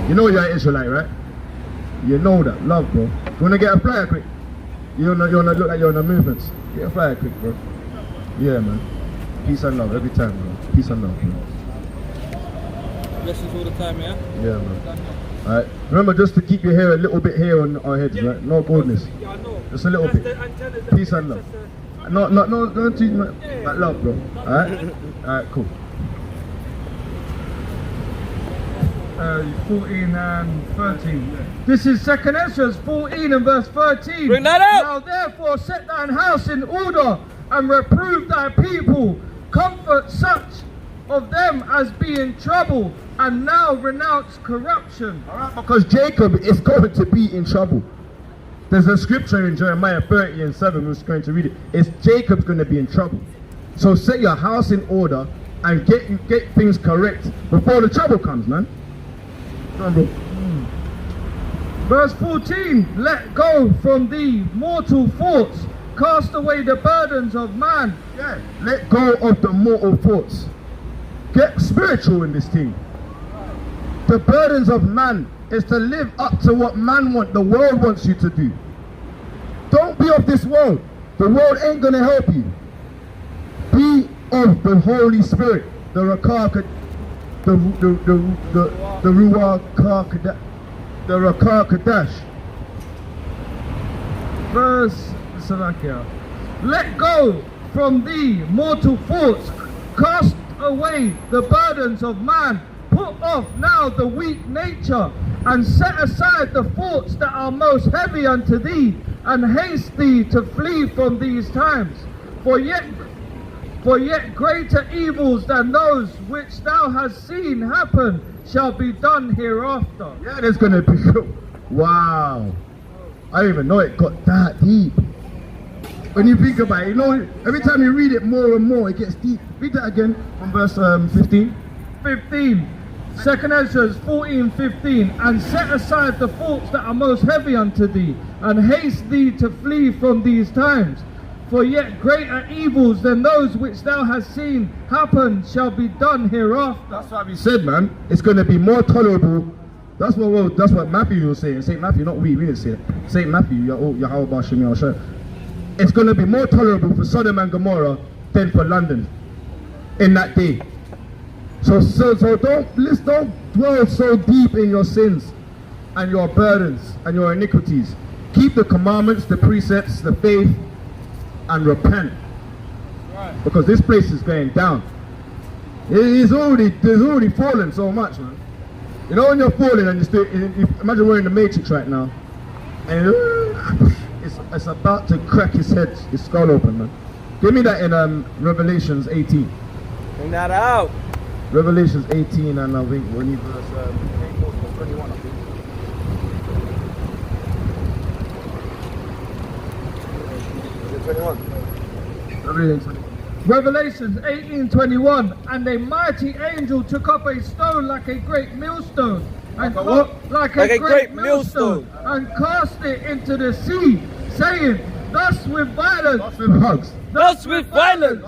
You know you're an Israelite, right? You know that. Love, bro. You wanna get a flyer quick? You wanna look like you're in the movements. Get a flyer quick, bro. Yeah, man. Peace and love every time, bro. Peace and love, bro. Blessings all the time, yeah? Yeah, man. Alright. Remember just to keep your hair a little bit here on our heads, right? No baldness. Yeah, I know. Just a little bit. Peace and love. No, don't treat me like love, bro. Alright? Alright, cool. 14 and 13. This is 2nd Ezra 14 and verse 13. Bring that out! Now therefore set thine house in order and reprove thy people. Comfort such of them as be in trouble, and now renounce corruption. Alright, because Jacob is going to be in trouble. There's a scripture in Jeremiah 30 and 7, we're just going to read it. It's Jacob's going to be in trouble. So set your house in order and get things correct before the trouble comes, man. Come on, bro. Verse 14, let go from thee mortal thoughts, cast away the burdens of man. Yeah, let go of the mortal thoughts. Get spiritual in this thing. The burdens of man is to live up to what man wants, the world wants you to do. Don't be of this world. The world ain't gonna help you. Be of the Holy Spirit, the Ruach Kadash. Verse let go from thee mortal thoughts, cast away the burdens of man, put off now the weak nature, and set aside the thoughts that are most heavy unto thee, and haste thee to flee from these times. For yet greater evils than those which thou hast seen happen shall be done hereafter. Yeah, there's gonna be. Wow. I didn't even know it got that deep. When you think about it, you know, every time you read it more and more, it gets deep. Read that again from verse 15. 15. 2nd Ezra 14:15, and set aside the thoughts that are most heavy unto thee, and haste thee to flee from these times. For yet greater evils than those which thou hast seen happen shall be done hereafter. That's what we said, man. It's going to be more tolerable. That's what Matthew was saying. Saint Matthew, not we didn't say it. Saint Matthew, it's going to be more tolerable for Sodom and Gomorrah than for London in that day. So don't dwell so deep in your sins and your burdens and your iniquities. Keep the commandments, the precepts, the faith, and repent. Right. Because this place is going down. It's already fallen so much, man. You know when you're falling and imagine we're in the Matrix right now, and it's about to crack his head, his skull open, man. Give me that in Revelations 18. Bring that out. Revelations 18, and I think we need verse 21, I think. Revelations 18:21, and a mighty angel took up a stone like a great millstone, and like a great millstone, and cast it into the sea, saying, thus with violence, thus with hugs, thus with violence,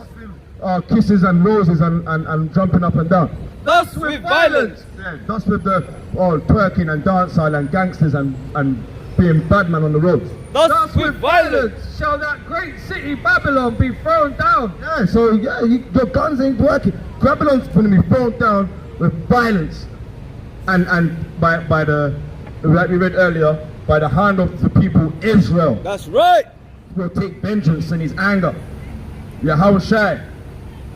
kisses and roses and jumping up and down, thus with violence, yeah, thus with the twerking and dancehall and gangsters and being bad man on the roads. Thus with violence shall that great city Babylon be thrown down. Yeah, so yeah, your guns ain't working. Babylon's going to be thrown down with violence, and by the, like we read earlier, by the hand of the people Israel. That's right. He will take vengeance in his anger. Yahushua,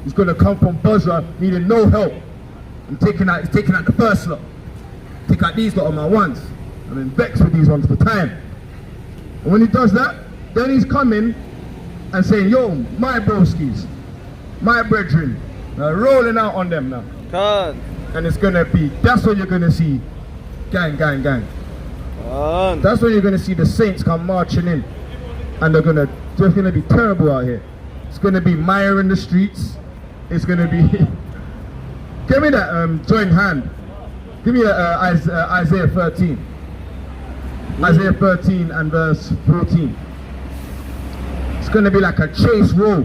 he's going to come from Bozrah needing no help, and taking out the first lot. Take out these lot of my ones. I'm in vex with these ones for time. And when he does that, then he's coming and saying, yo, my broskies, my brethren, rolling out on them now. Con. And it's going to be, that's when you're going to see gang. Con. That's when you're going to see the saints come marching in. And they're going to be terrible out here. It's going to be mire in the streets. It's going to be, give me that joint hand. Give me Isaiah 13. Isaiah 13 and verse 14. It's going to be like a chase roll.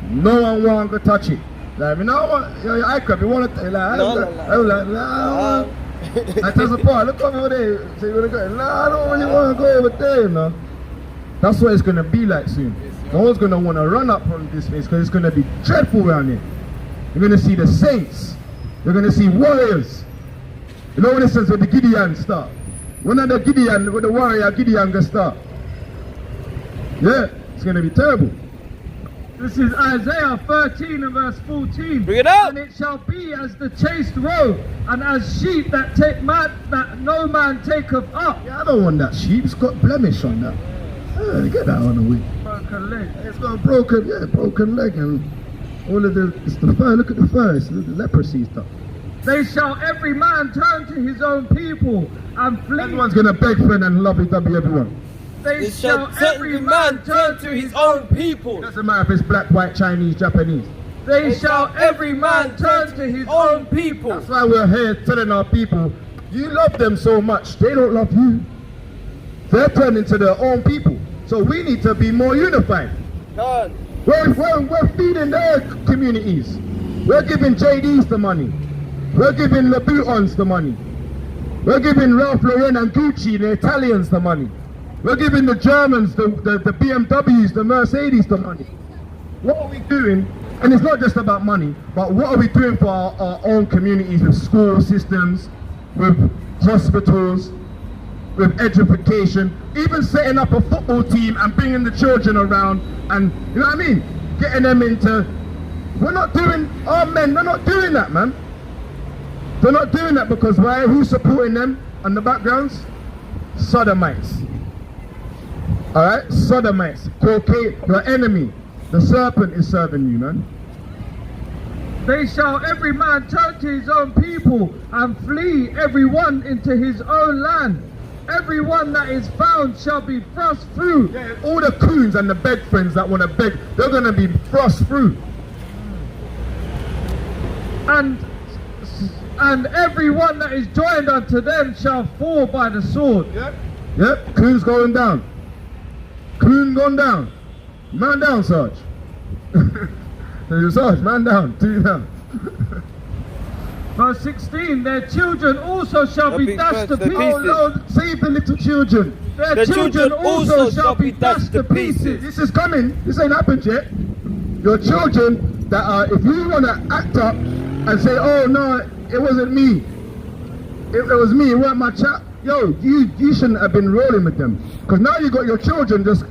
No one want to touch it. Like, you know what? I could. You want to? Like, I tell the boy, look over there. So you wanna go? Nah, I don't really want to go over there, you know. That's what it's gonna be like soon. No one's gonna want to run up from this place because it's gonna be dreadful around here. You're gonna see the saints. You're gonna see warriors. You know what it says with the Gideon start? When the Gideon, with the warrior Gideon gonna start. Yeah, it's gonna be terrible. This is Isaiah 13 and verse 14. Bring it up. And it shall be as the chaste roe, and as sheep that no man taketh up. Yeah, I don't want that sheep. It's got blemish on that. Get that on the way. Broken leg. It's got a broken leg and all of it's the fur. Look at the fur. It's the leprosy stuff. They shall every man turn to his own people and flee. Everyone's gonna beg friend and lovey-dovey everyone. They shall every man turn to his own people. It doesn't matter if it's black, white, Chinese, Japanese. They shall every man turn to his own people. That's why we're here telling our people, you love them so much, they don't love you. They're turning to their own people. So we need to be more unified. God. We're feeding their communities. We're giving JDs the money. We're giving Louboutins the money. We're giving Ralph Lauren and Gucci, the Italians, the money. We're giving the Germans, the BMWs, the Mercedes the money. What are we doing? And it's not just about money, but what are we doing for our own communities with school systems, with hospitals, with education, even setting up a football team and bringing the children around and, you know what I mean? Getting them into, our men, they're not doing that, man. They're not doing that because why? Who's supporting them on the backgrounds? Sodomites. Alright? Sodomites. Cocaine, your enemy. The serpent is serving you, man. They shall every man turn to his own people and flee every one into his own land. Every one that is found shall be thrust through. Yeah, all the coons and the beg friends that want to beg, they're going to be thrust through. And every one that is joined unto them shall fall by the sword. Yep, coons going down. Coon gone down. Man down, Sarge. Sarge, man down. 2 down. Verse 16, their children also shall be dashed to pieces. Oh Lord, save the little children. Their children also shall be dashed to pieces. This is coming. This ain't happened yet. Your children that are, if you want to act up and say, oh no, it wasn't me. It was me, it weren't my child. Yo, you shouldn't have been rolling with them. Because now you got your children just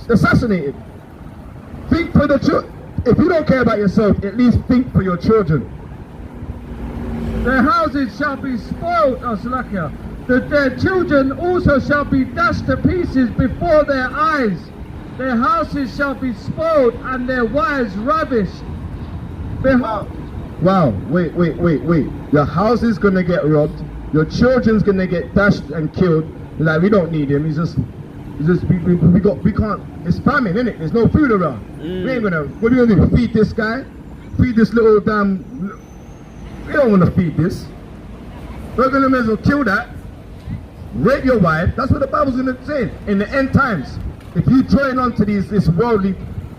assassinated. Think for the children. If you don't care about yourself, at least think for your children. Their houses shall be spoiled, Salakia. Their children also shall be dashed to pieces before their eyes. Their houses shall be spoiled and their wives ravished. Wow, wait. Your house is gonna get robbed. Your children's gonna get dashed and killed. Like, we don't need him. We can't. It's famine, innit? There's no food around. We ain't gonna. What are we gonna do? Feed this guy? Feed this little damn. We don't want to feed this. We're gonna may as well kill that. Rape your wife. That's what the Bible's gonna say in the end times. If you join on to this worldly,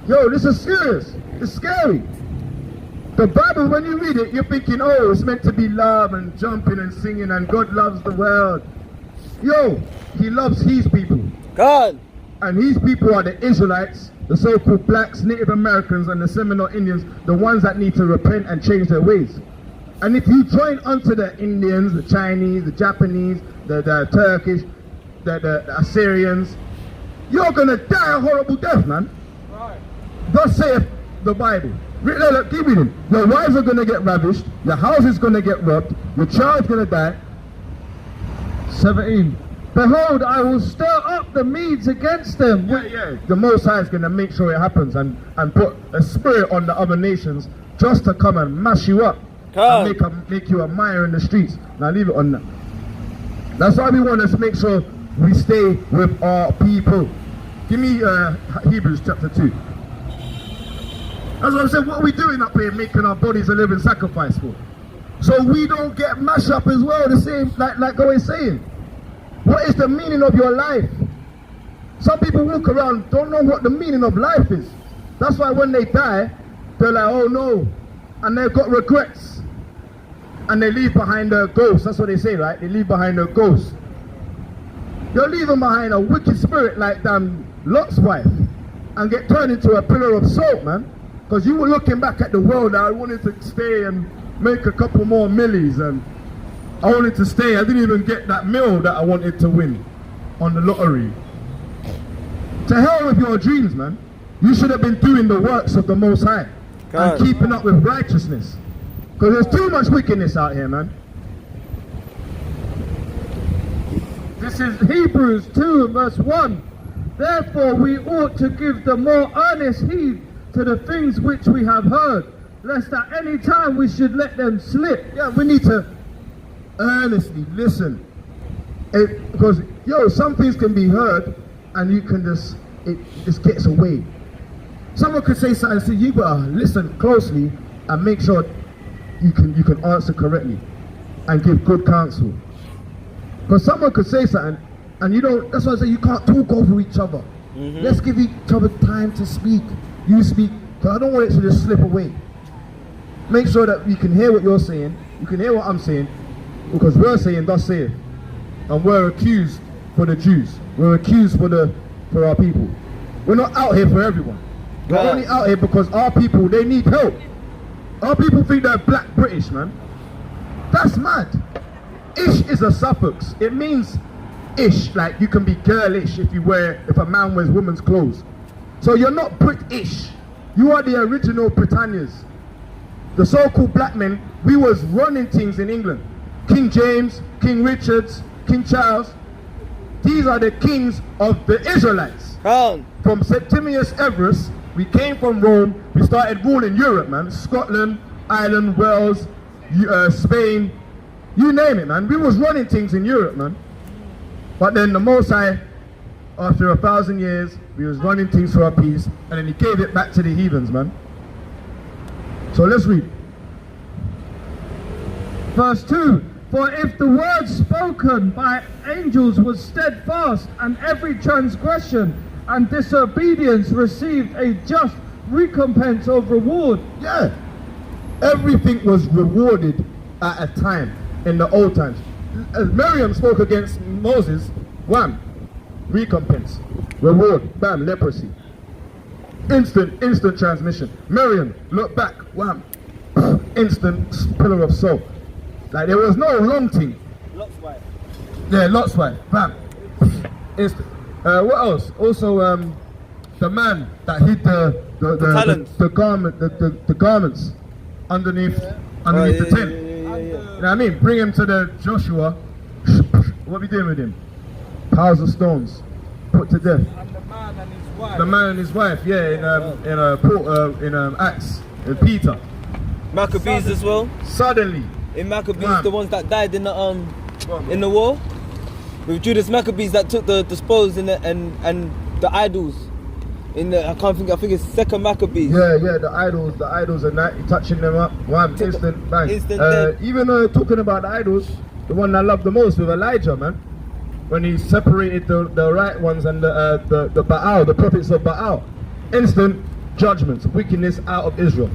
yo, this is serious. It's scary. The Bible, when you read it, you're thinking, oh, it's meant to be love and jumping and singing and God loves the world. Yo, he loves his people. God. And his people are the Israelites, the so-called blacks, Native Americans, and the Seminole Indians, the ones that need to repent and change their ways. And if you join onto the Indians, the Chinese, the Japanese, the Turkish, the Assyrians, you're going to die a horrible death, man. Right. Thus saith the Bible. Keep reading. Your wives are going to get ravished, your house is going to get robbed, your child's going to die. 17. Behold, I will stir up the Medes against them. Yeah. The Most High is going to make sure it happens and put a spirit on the other nations just to come and mash you up. And make you a mire in the streets. Now leave it on that. That's why we want to make sure we stay with our people. Give me Hebrews chapter 2. That's what I'm saying. What are we doing up here, making our bodies a living sacrifice for? So we don't get mashed up as well, the same, like I was saying. What is the meaning of your life? Some people walk around, don't know what the meaning of life is. That's why when they die, they're like, oh no. And they've got regrets. and they leave behind a ghost. That's what they say, right? They leave behind a ghost. You're leaving behind a wicked spirit like Lot's wife, and get turned into a pillar of salt, man. Because you were looking back at the world. I wanted to stay and make a couple more millies, and I wanted to stay. I didn't even get that mill that I wanted to win on the lottery. To hell with your dreams, man. You should have been doing the works of the Most High and keeping up with righteousness. Because there's too much wickedness out here, man. This is Hebrews 2 verse 1. Therefore we ought to give the more earnest heed to the things which we have heard, lest at any time we should let them slip. Yeah, we need to earnestly listen. Because, some things can be heard and you can it just gets away. Someone could say something, so you better listen closely and make sure you can answer correctly and give good counsel. Because someone could say something and you don't, that's why I say you can't talk over each other. Let's give each other time to speak. You speak, because I don't want it to just slip away. Make sure that you can hear what you're saying, you can hear what I'm saying, because we're saying, thus saith. And we're accused for the Jews. We're accused for our people. We're not out here for everyone. We're only out here because our people, they need help. Our people think they're black British, man. That's mad. Ish is a suffix. It means ish, like you can be girlish if a man wears woman's clothes. So you're not British. You are the original Britannias. The so-called black men, we was running things in England. King James, King Richards, King Charles. These are the kings of the Israelites. From Septimius Everest, we came from Rome, we started ruling Europe, man. Scotland, Ireland, Wales, Spain, you name it, man. We was running things in Europe, man. But then the Most High, after 1,000 years, we was running things for our peace, and then he gave it back to the heathens, man. So let's read. Verse 2. For if the word spoken by angels was steadfast, and every transgression and disobedience received a just recompense of reward. Yeah. Everything was rewarded at a time in the old times. As Miriam spoke against Moses, wham, recompense, reward, bam, leprosy. Instant transmission. Miriam, look back, wham, instant pillar of salt. Like there was no long thing. Lot's wife. Yeah, Lot's wife, bam, instant. What else? Also, the man that hid the garments underneath the tent. You know what I mean? Bring him to the Joshua. What are we doing with him? Piles of stones, put to death. And the man and his wife. The man and his wife, yeah, in Acts, Peter. Maccabees as well. Suddenly, In Maccabees, the ones that died in the war. With Judas Maccabees that took the spoils and the idols. I think it's second Maccabees. Yeah, the idols and that, touching them up, one instant bang. Even talking about the idols, the one I love the most with Elijah, man, when he separated the right ones and the Baal, the prophets of Baal, instant judgments, wickedness out of Israel.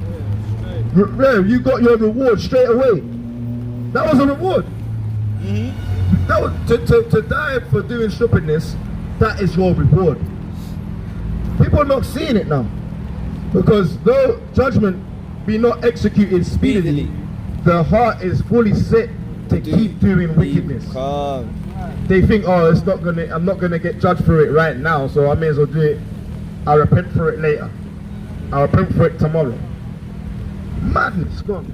Yeah, you got your reward straight away. That was a reward. That was to die for doing stupidness. That is your reward. People are not seeing it now, because though judgment be not executed speedily, the heart is fully set to keep doing wickedness. They think, oh, I'm not gonna get judged for it right now, so I may as well do it. I'll repent for it later. I'll repent for it tomorrow. Madness, go on.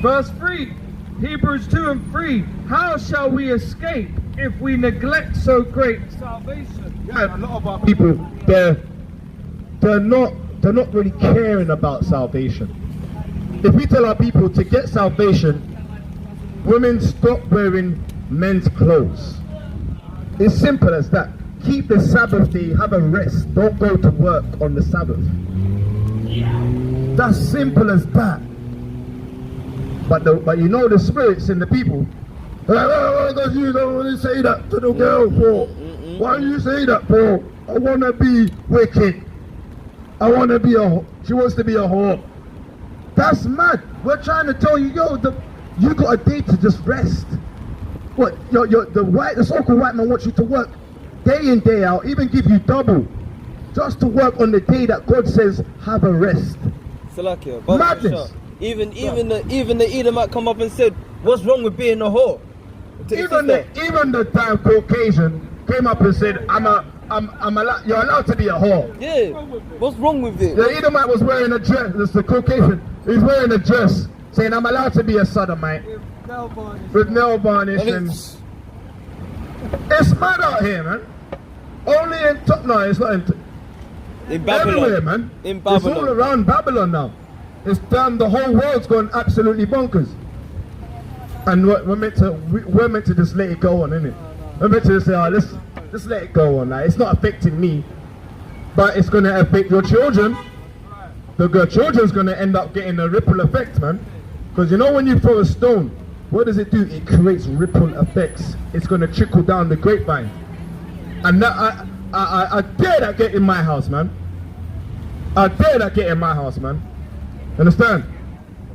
Verse 3, Hebrews 2 and 3. How shall we escape if we neglect so great salvation? Yeah, a lot of our people, they're not really caring about salvation. If we tell our people to get salvation, women stop wearing men's clothes. It's simple as that. Keep the Sabbath day, have a rest. Don't go to work on the Sabbath. That's simple as that. But you know the spirits in the people. Because you don't want to say that to the girl for. Why do you say that for? I want to be wicked. She wants to be a whore. That's mad. We're trying to tell you, yo, you got a day to just rest. What? The so-called white man wants you to work day in, day out, even give you double, just to work on the day that God says have a rest. Salakia, but Madness. Even the Edomite come up and said, "What's wrong with being a whore?" Even the damn Caucasian came up and said, you're allowed to be a whore. Yeah, what's wrong with it? The Edomite was wearing a dress. This the Caucasian. He's wearing a dress, saying, "I'm allowed to be a sodomite with nail varnish." And it's mad out here, man. Only in no, it's not in Babylon. Everywhere, man. In Babylon. It's all around Babylon now. It's done. The whole world's gone absolutely bonkers. And we're meant to just let it go on, innit? We're meant to just say, "Oh, let's let it go on." Like, it's not affecting me, but it's gonna affect your children. The children's gonna end up getting a ripple effect, man. Because you know when you throw a stone, what does it do? It creates ripple effects. It's gonna trickle down the grapevine. And that I dare that get in my house, man. I dare that get in my house, man. Understand?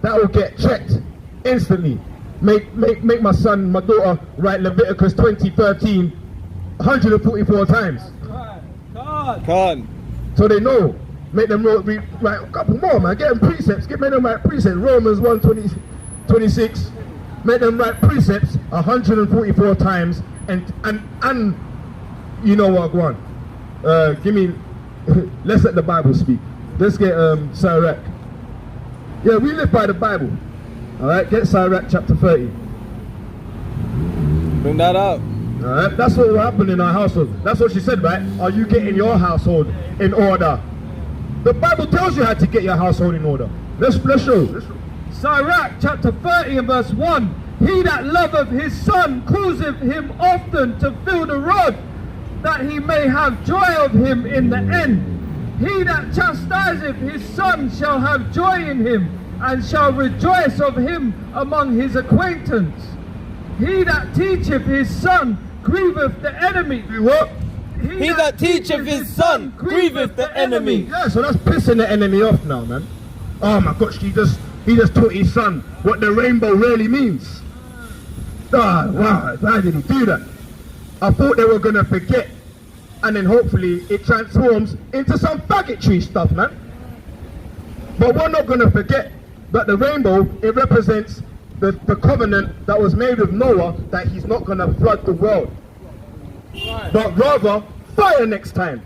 That will get checked instantly. Make my son, my daughter write Leviticus 20:13 144 times. Can't. So they know. Make them write a couple more, man. Get them precepts. Make them write precepts. Romans 1:26. Make them write precepts 144 times. And you know what, go on. Give me. Let's let the Bible speak. Let's get Sirach. Yeah, we live by the Bible. Alright, get Sirach chapter 30. Bring that up. Alright, that's what will happen in our household. That's what she said, right? Are you getting your household in order? The Bible tells you how to get your household in order. Let's show. Sirach chapter 30 and verse 1. He that loveth his son causeth him often to feel the rod, that he may have joy of him in the end. He that chastiseth his son shall have joy in him, and shall rejoice of him among his acquaintance. He that teacheth his son grieveth the enemy. Do what? He that teacheth his son grieveth the enemy. Yeah, so that's pissing the enemy off now, man. Oh my gosh, he just taught his son what the rainbow really means. Oh, wow, why did he do that? I thought they were gonna forget, and then hopefully it transforms into some faggotry stuff, man. But we're not gonna forget that the rainbow, it represents the covenant that was made with Noah, that he's not gonna flood the world. Right. But rather, fire next time.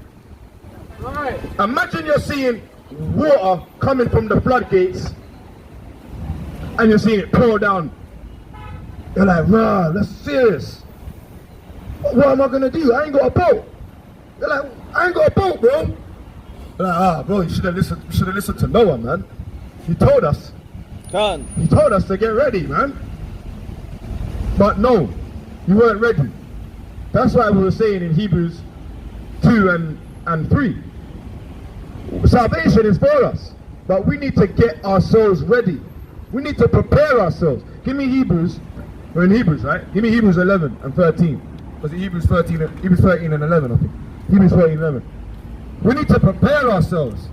Right. Imagine you're seeing water coming from the floodgates, and you're seeing it pour down. You're like, "Rah, that's serious. What am I gonna do? I ain't got a boat." You're like, "I ain't got a boat, bro." You're like, bro, you should have listened to Noah, man. He told us. He told us to get ready, man. But no, you weren't ready. That's why we were saying in Hebrews 2 and 3. Salvation is for us, but we need to get ourselves ready. We need to prepare ourselves. Give me Hebrews. We're in Hebrews, right? Give me Hebrews 11 and 13. Was it Hebrews 13 and 11, I think. Hebrews 13 and 11. We need to prepare ourselves.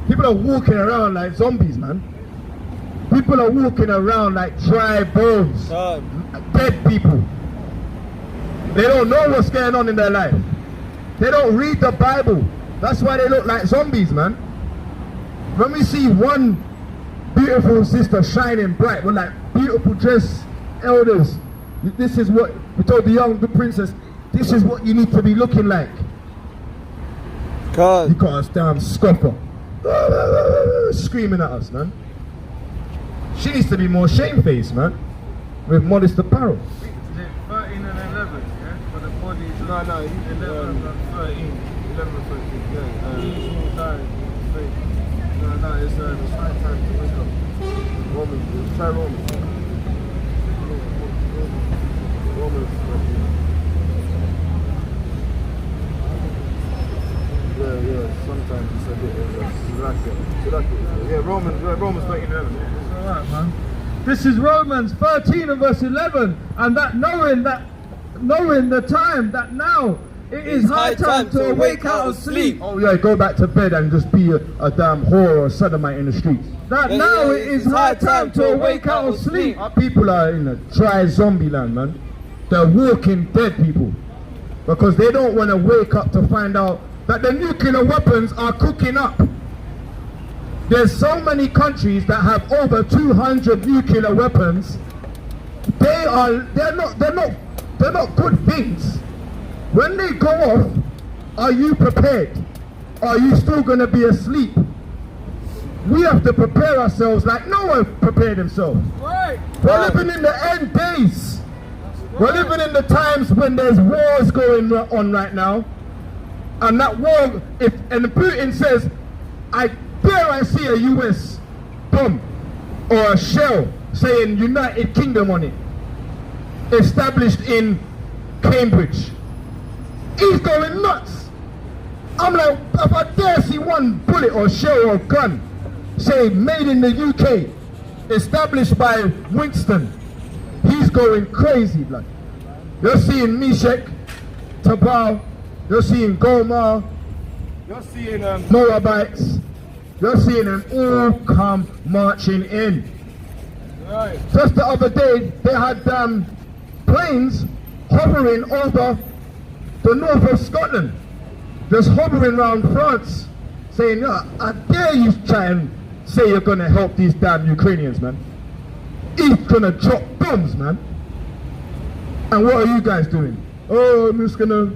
People are walking around like zombies, man. People are walking around like dry bones. Dead people. They don't know what's going on in their life. They don't read the Bible. That's why they look like zombies, man. When we see one beautiful sister shining bright, we're like, beautiful dress, elders. This is what we told the princess. This is what you need to be looking like. You got us damn scoffer. Screaming at us, man. She needs to be more shamefaced, man. With modest apparel. 13 and 11, yeah? For the body. No, 11 and 13. 11 and 13, yeah. Usual time. No, it's right time to wake up. Romans, try Romans. Romans 13. Yeah, sometimes it's a bit yeah, Romans 13 11. It's alright, man. This is Romans 13 and verse 11, and that knowing the time, that now It is high time to awake out of sleep. Oh yeah, go back to bed and just be a damn whore or a sodomite in the streets. That now it is high time to awake out of sleep. Our people are in a dry zombie land, man. They're walking dead people. Because they don't want to wake up to find out that the nuclear weapons are cooking up. There's so many countries that have over 200 nuclear weapons. They're not good things. When they go off, are you prepared? Are you still going to be asleep? We have to prepare ourselves like no one prepared himself. Right. We're living in the end days. We're living in the times when there's wars going on right now. And that war, and Putin says, I see a US bomb or a shell saying United Kingdom on it, established in Cambridge. He's going nuts. I'm like, if I dare see one bullet or shell or gun say made in the UK, established by Winston, he's going crazy, blood. You're seeing Meshach, Tabal, you're seeing Gomar, you're seeing Moabites, you're seeing them all come marching in. Right. Just the other day, they had planes hovering over the north of Scotland, just hovering around France, saying, yeah, I dare you try and say you're going to help these damn Ukrainians, man. He's going to drop bombs, man. And what are you guys doing? Oh, I'm just going to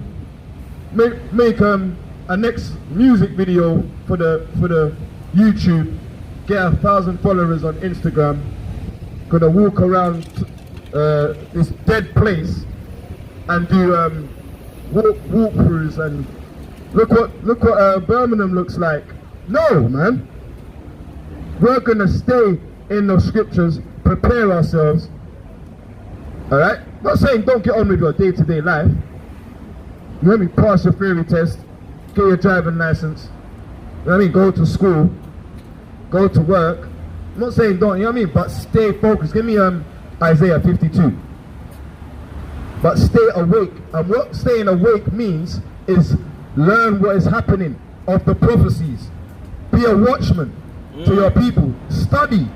make a next music video for the YouTube, get 1,000 followers on Instagram, gonna walk around this dead place and do walkthroughs and look what Birmingham looks like. No, man. We're gonna stay in the scriptures, prepare ourselves. Alright? Not saying don't get on with your day-to-day life. You let me pass your theory test, get your driving license, you know what I mean, go to school, go to work. I'm not saying don't, you know what I mean, but stay focused. Give me Isaiah 52. But stay awake. And what staying awake means is learn what is happening of the prophecies. Be a watchman to your people. Study.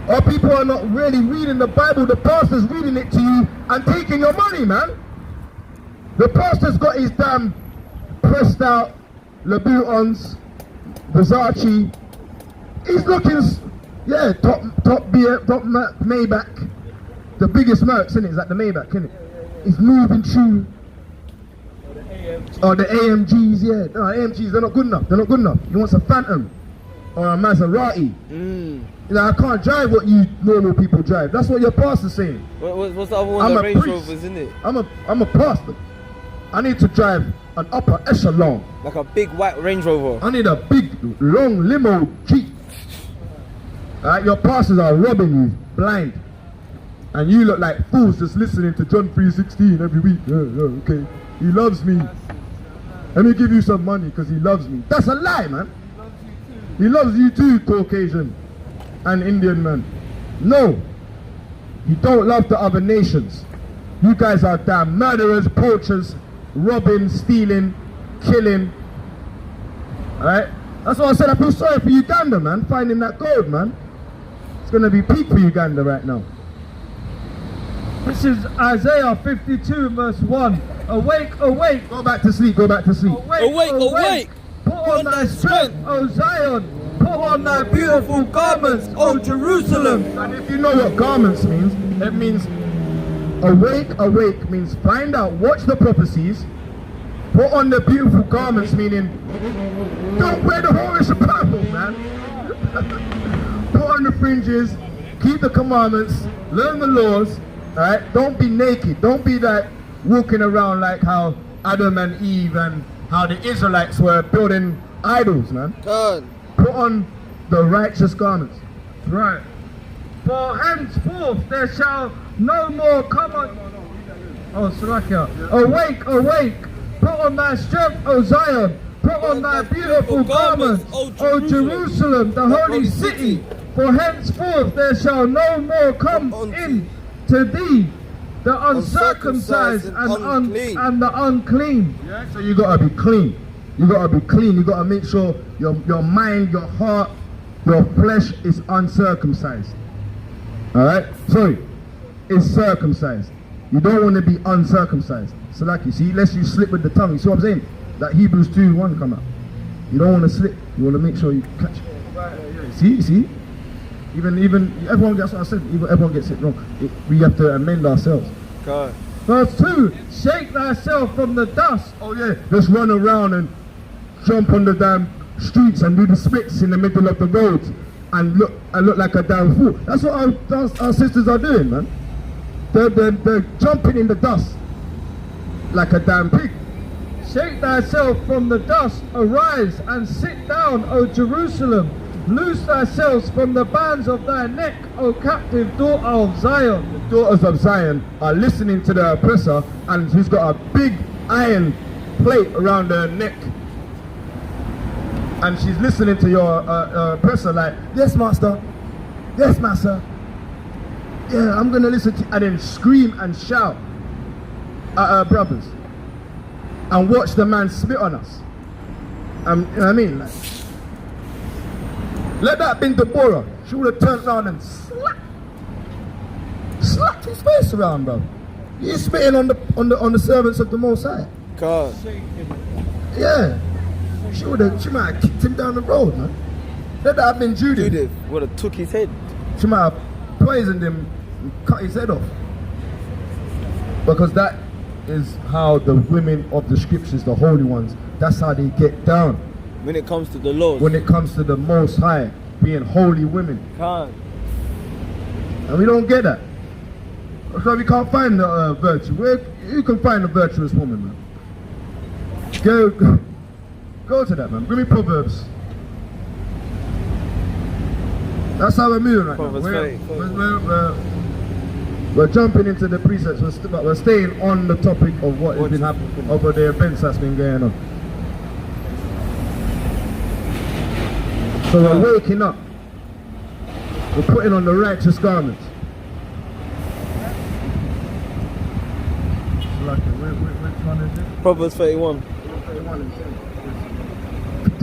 Our people are not really reading the Bible. The pastor's reading it to you and taking your money, man. The pastor's got his damn pressed out Louboutins, Versace. He's looking, yeah, top beer, top Maybach. The biggest Mercs, innit? Is that the Maybach, innit? He's moving through. Or the AMGs, yeah. No, AMGs, they're not good enough. They're not good enough. He wants a Phantom or a Maserati. You know, I can't drive what you normal people drive. That's what your pastor's saying. What's the other one? The Range Rovers, isn't it? I'm a pastor. I need to drive an upper echelon. Like a big white Range Rover. I need a big, long limo Jeep. Alright, your pastors are robbing you, blind. And you look like fools just listening to John 3:16 every week. Yeah, okay. He loves me. Let me give you some money because he loves me. That's a lie, man. He loves you too, Caucasian and Indian man. No. You don't love the other nations. You guys are damn murderers, poachers, robbing, stealing, killing. Alright? That's why I said I feel sorry for Uganda, man. Finding that gold, man. It's going to be peak for Uganda right now. This is Isaiah 52 verse 1. Awake, awake. Go back to sleep, go back to sleep. Awake, awake. Put on thy strength, O Zion. Put on thy beautiful garments, O Jerusalem. And if you know what garments means, it means awake, awake means find out, watch the prophecies, put on the beautiful garments, meaning don't wear the whorish purple, man. Put on the fringes, keep the commandments, learn the laws, alright? Don't be naked, don't be like walking around like how Adam and Eve and how the Israelites were building idols, man. God. Put on the righteous garments. Right. For henceforth there shall no more come on. Oh, Salakia. Awake, awake. Put on thy strength, O Zion. Put on thy beautiful garments, O Jerusalem, the holy city. For henceforth there shall no more come in to thee the uncircumcised and the unclean. Yeah, so you gotta be clean. You gotta be clean. You gotta make sure your mind, your heart, your flesh is uncircumcised. Alright? Sorry, is circumcised. You don't want to be uncircumcised. So like you see, lest you slip with the tongue. You see what I'm saying? That Hebrews 2:1 come out. You don't want to slip. You want to make sure you catch it. See? Even everyone gets what I said. Even everyone gets it wrong. We have to amend ourselves. God. Verse 2, shake thyself from the dust. Oh yeah, just run around and jump on the damn streets and do the splits in the middle of the roads and look like a damn fool. That's what our sisters are doing, man. They're jumping in the dust like a damn pig. Shake thyself from the dust, arise and sit down, O Jerusalem. Loose thyself from the bands of thy neck, O captive daughter of Zion. The daughters of Zion are listening to the oppressor, and he's got a big iron plate around her neck. And she's listening to your oppressor like, yes, master. Yes, master. Yeah, I'm going to listen to you. And then scream and shout at her brothers. And watch the man spit on us. You know what I mean? Like, let that been Deborah. She would have turned around and slapped his face around, bro. He's spitting on the servants of the Most High. God. Yeah. She might have kicked him down the road, man. Let that have been Judith. Judith would have took his head. She might have poisoned him and cut his head off. Because that is how the women of the scriptures, the holy ones, that's how they get down. When it comes to the Lord. When it comes to the Most High, being holy women. God. And we don't get that. That's why we can't find the virtue. You can find a virtuous woman, man. Go to that, man. Bring me Proverbs. That's how we're moving right now. We're jumping into the precepts, but we're staying on the topic of what has been happening over the events that's been going on. So we're waking up. We're putting on the righteous garments. Which one is it? Proverbs 31.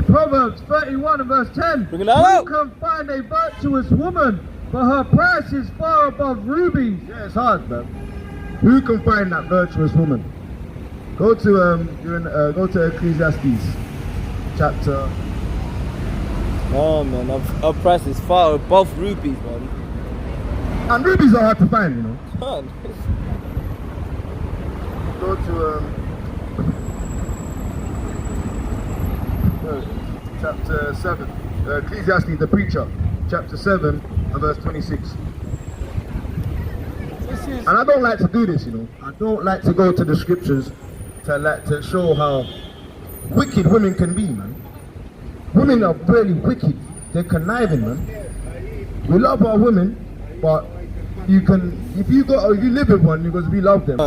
Proverbs 31 and verse 10. Bring it out. Who can find a virtuous woman, for her price is far above rubies? Yeah, it's hard, man. Who can find that virtuous woman? Go to Ecclesiastes chapter. Oh man, our price is far above rubies, man. And rubies are hard to find, you know. God. Go to chapter 7. Ecclesiastes, the preacher, chapter 7 and verse 26. And I don't like to do this, you know. I don't like to go to the scriptures to show how wicked women can be, man. Women are really wicked. They're conniving, man. We love our women, but if you live with one, because we love them,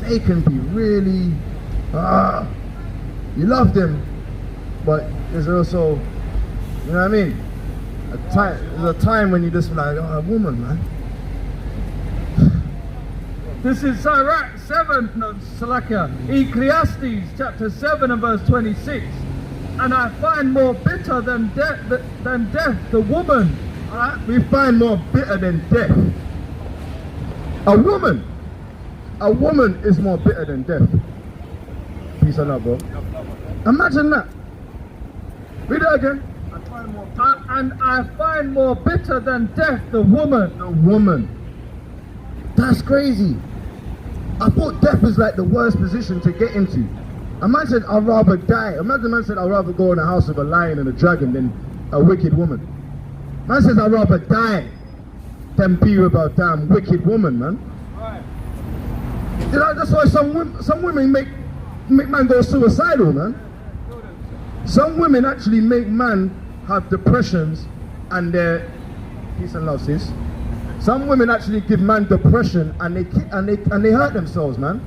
they can be really, you love them, but there's also, you know what I mean? There's a time when you just like, oh, a woman, man. This is Ecclesiastes chapter 7 and verse 26. And I find more bitter than death the woman. Alright? We find more bitter than death. A woman is more bitter than death. Peace and love, bro. Imagine that. Read it again. And I find more bitter than death the woman. The woman. That's crazy. I thought death is like the worst position to get into. A man said, I'd rather die. Imagine a man said, I'd rather go in a house with a lion and a dragon than a wicked woman. Man says, I'd rather die than be with a damn wicked woman, man. Right. You know, that's why some women make man go suicidal, man. Some women actually make man have depressions and their peace and love, sis. Some women actually give man depression and they hurt themselves, man.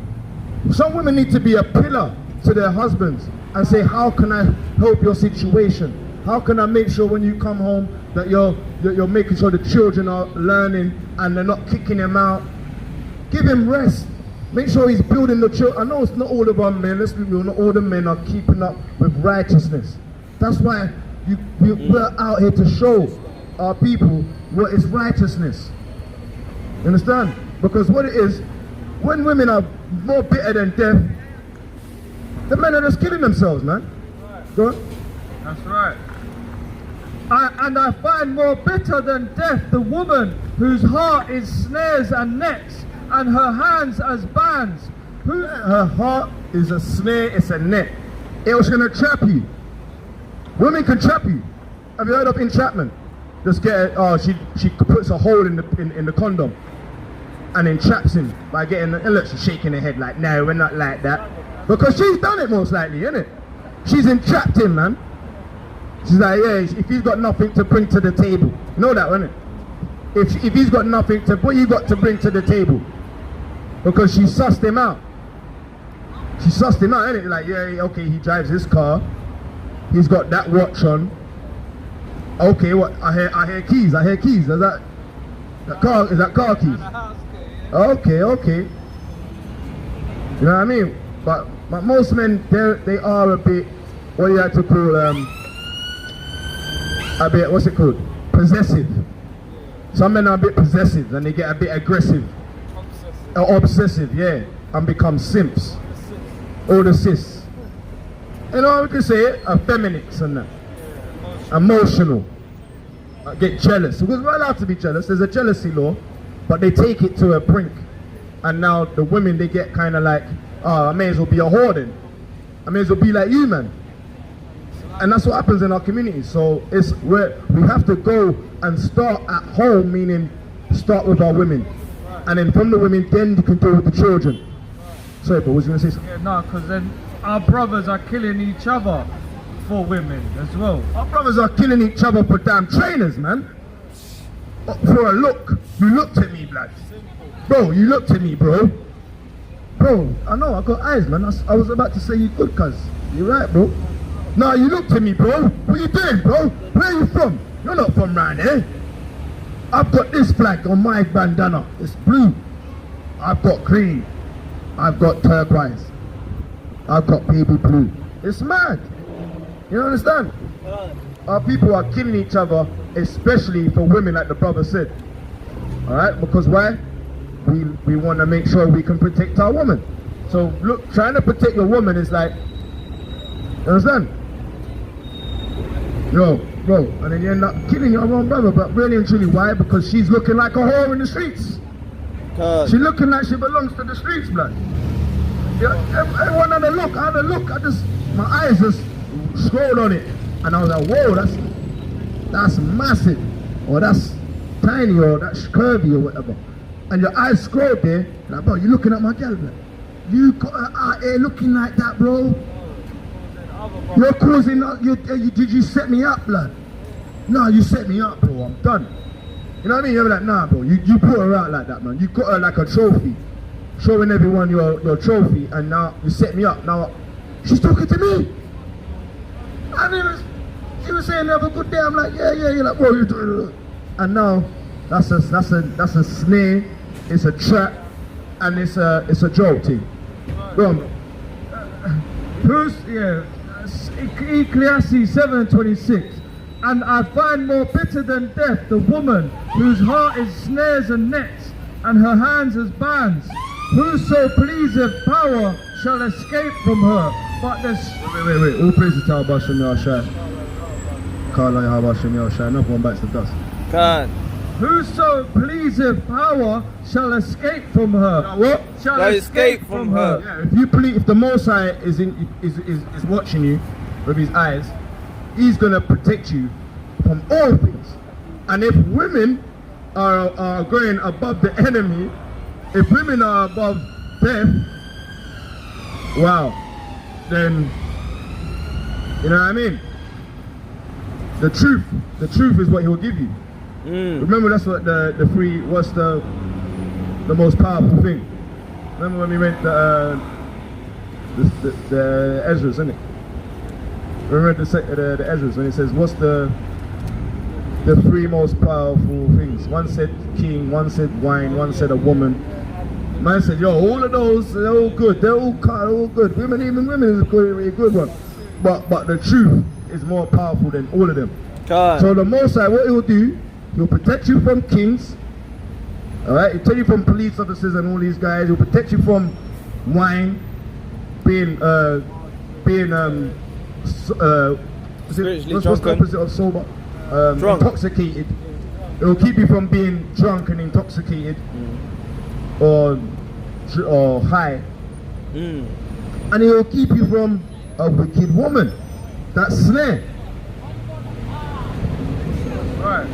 Some women need to be a pillar to their husbands and say, how can I help your situation? How can I make sure when you come home that you're making sure the children are learning and they're not kicking them out? Give him rest. Make sure he's building the church. I know it's not all of our men, let's be real, not all the men are keeping up with righteousness. That's why we're out here to show our people what is righteousness. You understand? Because what it is, when women are more bitter than death, the men are just killing themselves, man. Go on. That's right. And I find more bitter than death the woman whose heart is snares and nets, and her hands as bands. Her heart is a snare, it's a net. It was gonna trap you. Women can trap you. Have you heard of entrapment? Just get it, oh, she puts a hole in the condom and entraps him by getting, and look, she's shaking her head like, no, we're not like that. Because she's done it most likely, innit? She's entrapped him, man. She's like, yeah, if he's got nothing to bring to the table. You know that, innit? If he's got nothing to, what you got to bring to the table? Because she sussed him out. She sussed him out, innit? Like, yeah, okay, he drives his car. He's got that watch on. Okay, what? I hear keys. I hear keys. Is that car? Is that car keys? Okay. You know what I mean? But most men, they are a bit, what do you like to call a bit, what's it called? Possessive. Some men are a bit possessive and they get a bit aggressive. Obsessive, yeah, and become simps. Or the cis. You know, we can say it, effeminates and that. Emotional. Get jealous. Because we're allowed to be jealous. There's a jealousy law, but they take it to a brink. And now the women, they get kind of like, oh, I may as well be a whore then. I may as well be like you, man. And that's what happens in our community. So it's where we have to go and start at home, meaning start with our women. And then from the women, then you can deal with the children. Sorry, but what was you going to say something? Yeah, no, because then our brothers are killing each other for women as well. Our brothers are killing each other for damn trainers, man. For a look. You looked at me, blood. Bro, you looked at me, bro. Bro, I know, I got eyes, man. I was about to say you good, cuz. You're right, bro. No, you looked at me, bro. What you doing, bro? Where are you from? You're not from round here. I've got this flag on my bandana. It's blue. I've got green. I've got turquoise. I've got baby blue. It's mad. You understand? Our people are killing each other, especially for women, like the brother said. Alright? Because why? We want to make sure we can protect our woman. So look, trying to protect your woman is like, you understand? Yo, bro, and then you end up killing your own brother, but really and truly, why? Because she's looking like a whore in the streets. She's looking like she belongs to the streets, blood. Yeah, everyone had a look, my eyes just scrolled on it, and I was like, whoa, that's massive, or that's tiny, or that's curvy, or whatever. And your eyes scrolled there, like, bro, you looking at my girl, blood. You got her out here looking like that, bro. You're causing, did you set me up, blood? No, you set me up, bro, I'm done. You know what I mean? You're like, nah, bro, you put her out like that, man. You got her like a trophy, showing everyone your trophy, and now you set me up. Now, she's talking to me. And she was saying, have a good day. I'm like, yeah, you're like, bro, you're doing it. And now, that's a snare, it's a trap, and it's a joke thing. Go on, bro. Ecclesiastes 7:26. And I find more bitter than death the woman whose heart is snares and nets, and her hands as bands. Whoso pleaseth power shall escape from her. But this. Wait. All praises to Abba Shem Yahshai. Can't lie, Abba Shem Yahshai. Another one bites the dust. Can't. Whoso pleaseth power shall escape from her. What? Shall escape from her. Yeah, if the Most High is watching you with his eyes, he's gonna protect you from all things. And if women are going above the enemy, if women are above death, wow, then you know what I mean? The truth is what he'll give you. Remember, that's what what's the most powerful thing. Remember when we went the Ezra's, isn't it? Remember the Ezra's when it says what's the three most powerful things? One said king, one said wine, one said a woman. Man said, yo, all of those, they're all good. They're all good. Even women is a really good one. But the truth is more powerful than all of them. So the Most High, what he'll do, he'll protect you from kings. Alright, he'll protect you from police officers and all these guys. He'll protect you from wine, being spiritually what's the opposite of sober? Intoxicated. It'll keep you from being drunk and intoxicated, or high, and it will keep you from a wicked woman. That's snare. Right.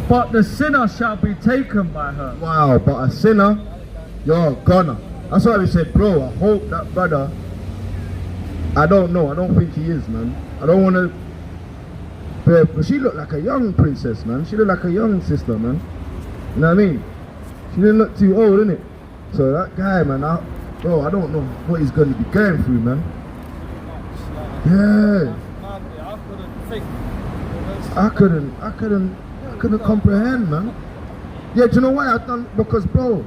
But the sinner shall be taken by her. Wow, but a sinner, you're gonna. That's why we said, bro, I hope that brother, I don't know, I don't think he is, man. I don't want to, but she looked like a young princess, man. She looked like a young sister, man. You know what I mean? She didn't look too old, innit? So that guy, man, bro, I don't know what he's going to be going through, man. Yeah. I couldn't comprehend, man. Yeah, do you know why I've done? Because, bro,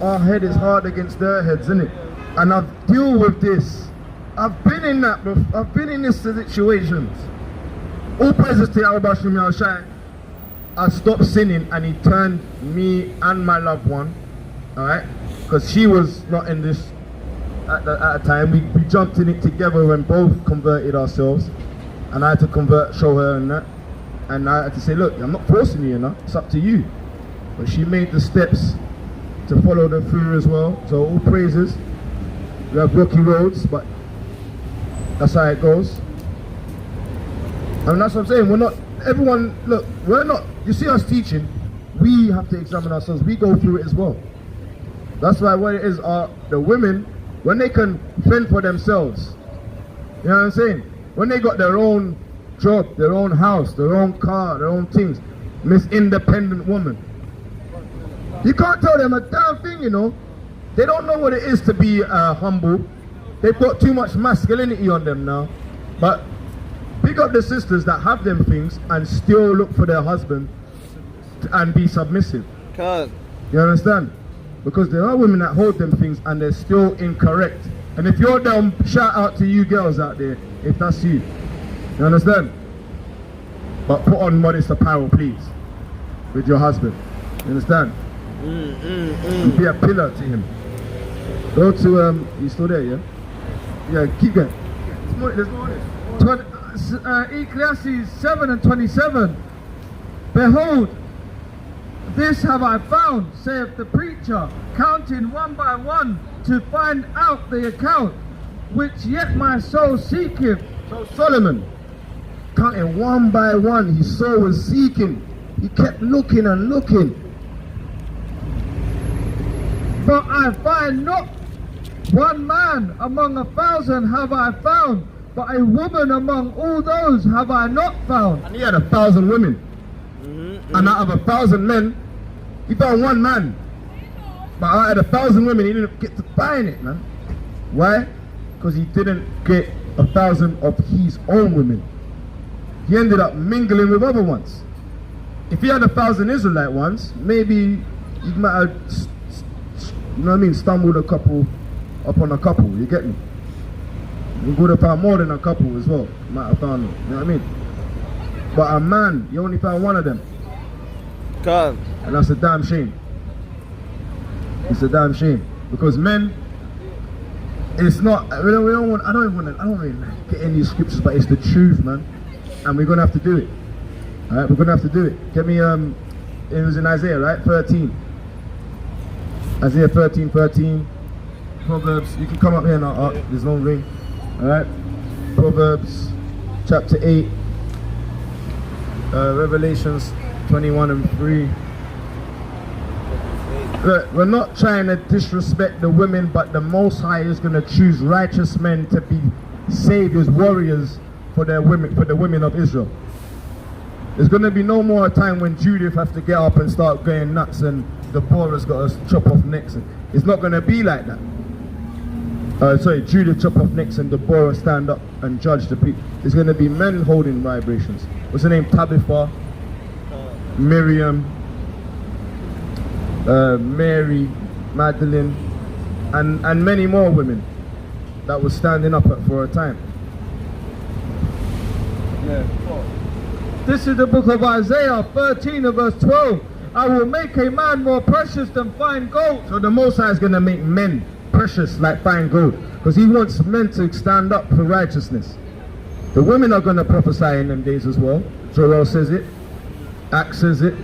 our head is hard against their heads, innit? And I've dealt with this. I've been in that, bro. I've been in these situations. All praises to Yahweh Shai. I stopped sinning and he turned me and my loved one, alright? Because she was not in this at a time. We jumped in it together and both converted ourselves. And I had to show her and that. And I had to say, look, I'm not forcing you, it's up to you. But she made the steps to follow them through as well. So all praises. We have rocky roads, but that's how it goes. And that's what I'm saying. We're not, everyone, look, we're not, you see us teaching, we have to examine ourselves. We go through it as well. That's why what it is, the women, when they can fend for themselves, you know what I'm saying? When they got their own job, their own house, their own car, their own things, Miss Independent Woman. You can't tell them a damn thing, you know. They don't know what it is to be humble. They've got too much masculinity on them now. But pick up the sisters that have them things and still look for their husband and be submissive. You understand? Because there are women that hold them things and they're still incorrect. And if you're down, shout out to you girls out there, if that's you. You understand? But put on modest apparel, please, with your husband. You understand? Be a pillar to him. Go to, you still there, yeah? Yeah, keep going. There's more on it. Ecclesiastes 7:27. Behold, this have I found, saith the preacher, counting one by one to find out the account, which yet my soul seeketh. So Solomon, counting one by one, his soul was seeking. He kept looking and looking. But I find not one man among 1,000 have I found, but a woman among all those have I not found. And he had 1,000 women. And out of 1,000 men, he found one man. But out of 1,000 women, he didn't get to find it, man. Why? Because he didn't get 1,000 of his own women. He ended up mingling with other ones. If he had 1,000 Israelite ones, maybe he might have, you know what I mean, stumbled upon a couple, you get me? You would have found more than a couple as well. You might have found, you know what I mean? But a man, you only found one of them. God. And that's a damn shame. It's a damn shame. Because men, it's not, I don't really like get any scriptures, but it's the truth, man. And we're gonna have to do it. Alright, we're gonna have to do it. Get me, it was in Isaiah, right? 13. Isaiah 13:13. Proverbs, you can come up here now, there's no ring. Alright? Proverbs chapter 8. Revelations 21:3. Look, we're not trying to disrespect the women, but the Most High is going to choose righteous men to be saviors, warriors for their women, for the women of Israel. There's going to be no more time when Judith has to get up and start going nuts and Deborah's got to chop off necks. It's not going to be like that. Judith chop off necks and Deborah stand up and judge the people. There's going to be men holding vibrations. What's her name? Tabitha, Miriam, Mary, Magdalene, and many more women that was standing up for a time. This is the book of Isaiah 13 and verse 12. I will make a man more precious than fine gold. So the Most High is going to make men precious like fine gold, because he wants men to stand up for righteousness. The women are going to prophesy in them days as well. Joel says it, Acts says it,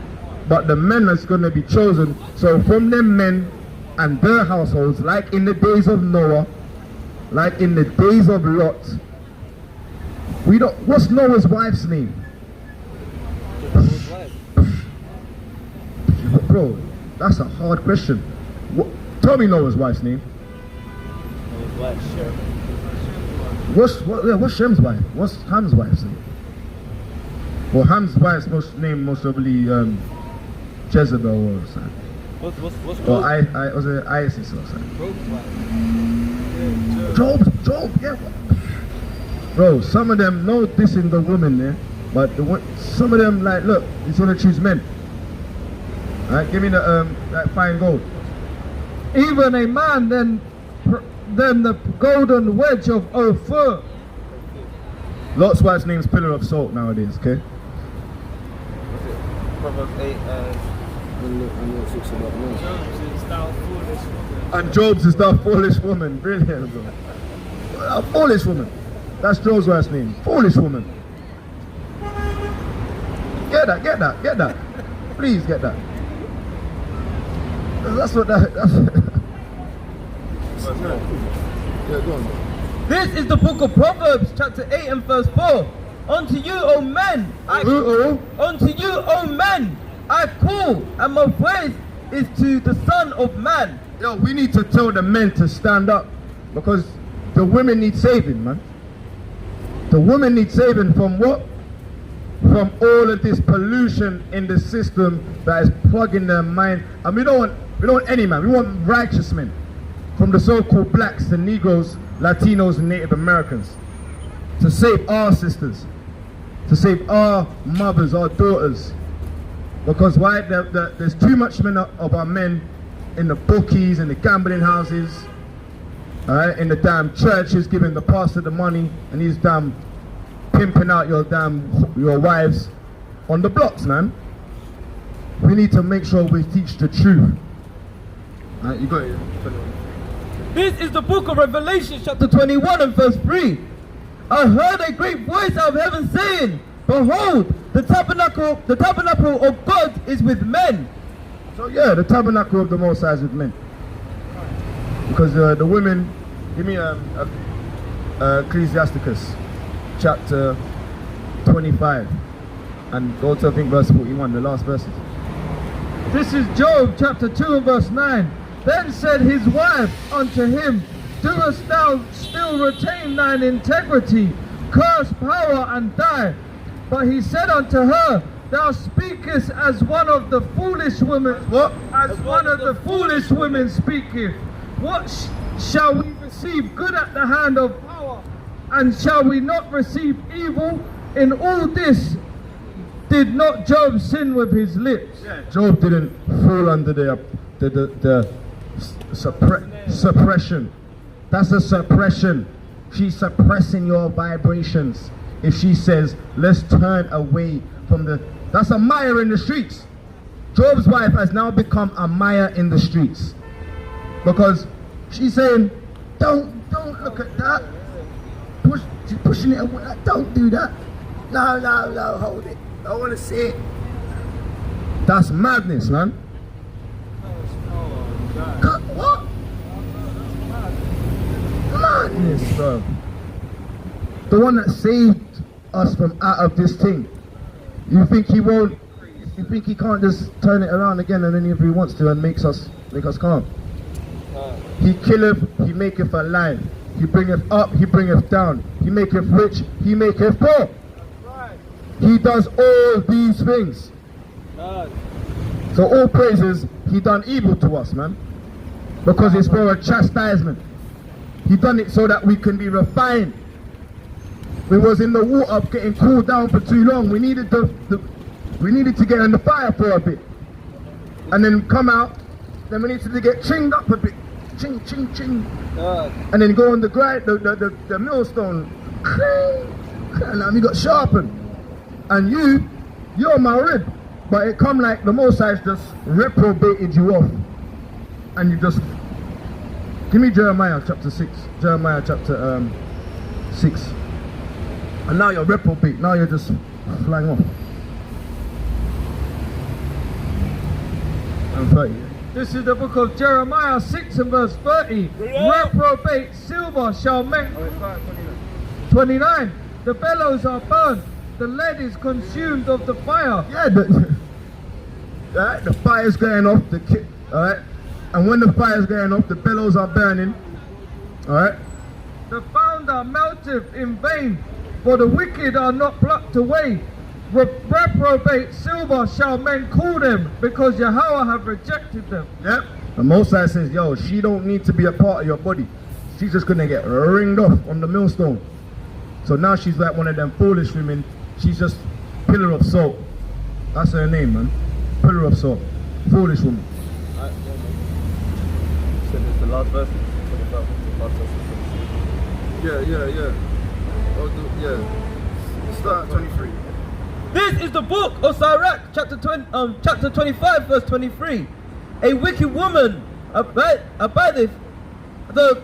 but the men is going to be chosen. So from them men and their households, like in the days of Noah, like in the days of Lot. We don't. What's Noah's wife's name? Bro, that's a hard question. Tell me Noah's wife's name. What's Shem's wife? What's Ham's wife's name? Well, Ham's wife's name most probably Jezebel or something. What's or was it Isis or something? Job, yeah. Bro, some of them know this in the woman there, but some of them like, look, he's gonna choose men. Alright, give me the that fine gold. Even a man than the golden wedge of Ophir. Lot's wife's name's Pillar of Salt nowadays, okay? Proverbs 8 and Job's is the foolish woman. Brilliant, bro. A foolish woman. That's Job's wife's name. Foolish woman. Get that. Please get that. That's what that's yeah, go on. This is the book of Proverbs, chapter 8 and verse 4. Unto you, O men, unto you, O men, I call, and my voice is to the Son of Man. Yo, we need to tell the men to stand up, because the women need saving, man. The women need saving from what? From all of this pollution in the system that is plugging their mind. And we don't want any man. We want righteous men, from the so-called blacks, the Negroes, Latinos, and Native Americans, to save our sisters, to save our mothers, our daughters. Because why? There's too much men of our men in the bookies, in the gambling houses, all right, in the damn churches, giving the pastor the money, and he's damn pimping out your wives on the blocks, man. We need to make sure we teach the truth. All right, you got it. This is the book of Revelation, chapter 21 and verse 3. I heard a great voice out of heaven saying, behold, the tabernacle of God is with men. So yeah, the tabernacle of the Most High is with men. Because the women, give me Ecclesiasticus chapter 25 and go to I think verse 41, the last verses. This is Job chapter 2 and verse 9. Then said his wife unto him, doest thou still retain thine integrity? Curse power and die. But he said unto her, thou speakest as one of the foolish women. What? As one of the foolish women speaketh. What shall we receive good at the hand of power? And shall we not receive evil? In all this did not Job sin with his lips? Yeah, Job didn't fall under the suppression. That's a suppression. She's suppressing your vibrations. If she says, let's turn away from that's a Maya in the streets. Job's wife has now become a Maya in the streets. Because she's saying, don't look at that. She's pushing it away. Don't do that. No, hold it. I want to see it. That's madness, man. What? Madness, bro. The one that saved us from out of this thing. You think he won't? You think he can't just turn it around again and then if he wants to and make us calm? He killeth, he maketh alive. He bringeth up, he bringeth down. He maketh rich, he maketh poor. He does all these things. So all praises, he done evil to us, man. Because it's for a chastisement. He done it so that we can be refined. We was in the water getting cooled down for too long. We needed to get in the fire for a bit. And then come out Then we need to get chinged up a bit. Ching, ching, ching. And then go on the grind, the millstone. And now you got sharpened. And you're my rib. But it come like the Most High just reprobated you off. And you just... Give me Jeremiah chapter 6. Jeremiah chapter 6. And now you're reprobate. Now you're just flying off. And 30. This is the book of Jeremiah 6 and verse 30. Reprobate silver shall make... 29. The bellows are burned. The lead is consumed of the fire. Yeah, the fire's going off. Alright? And when the fire's going off, the bellows are burning. Alright? The founder melteth in vain, for the wicked are not plucked away. Reprobate silver shall men call them, because Yahweh have rejected them. Yep. And Most High says, yo, she don't need to be a part of your body. She's just gonna get ringed off on the millstone. So now she's like one of them foolish women. She's just pillar of salt. That's her name, man. Pillar of salt. Foolish woman. So it's the last verse. Yeah. Start at 23. This is the book of Sirach, chapter 25, verse 23. A wicked woman abatteth the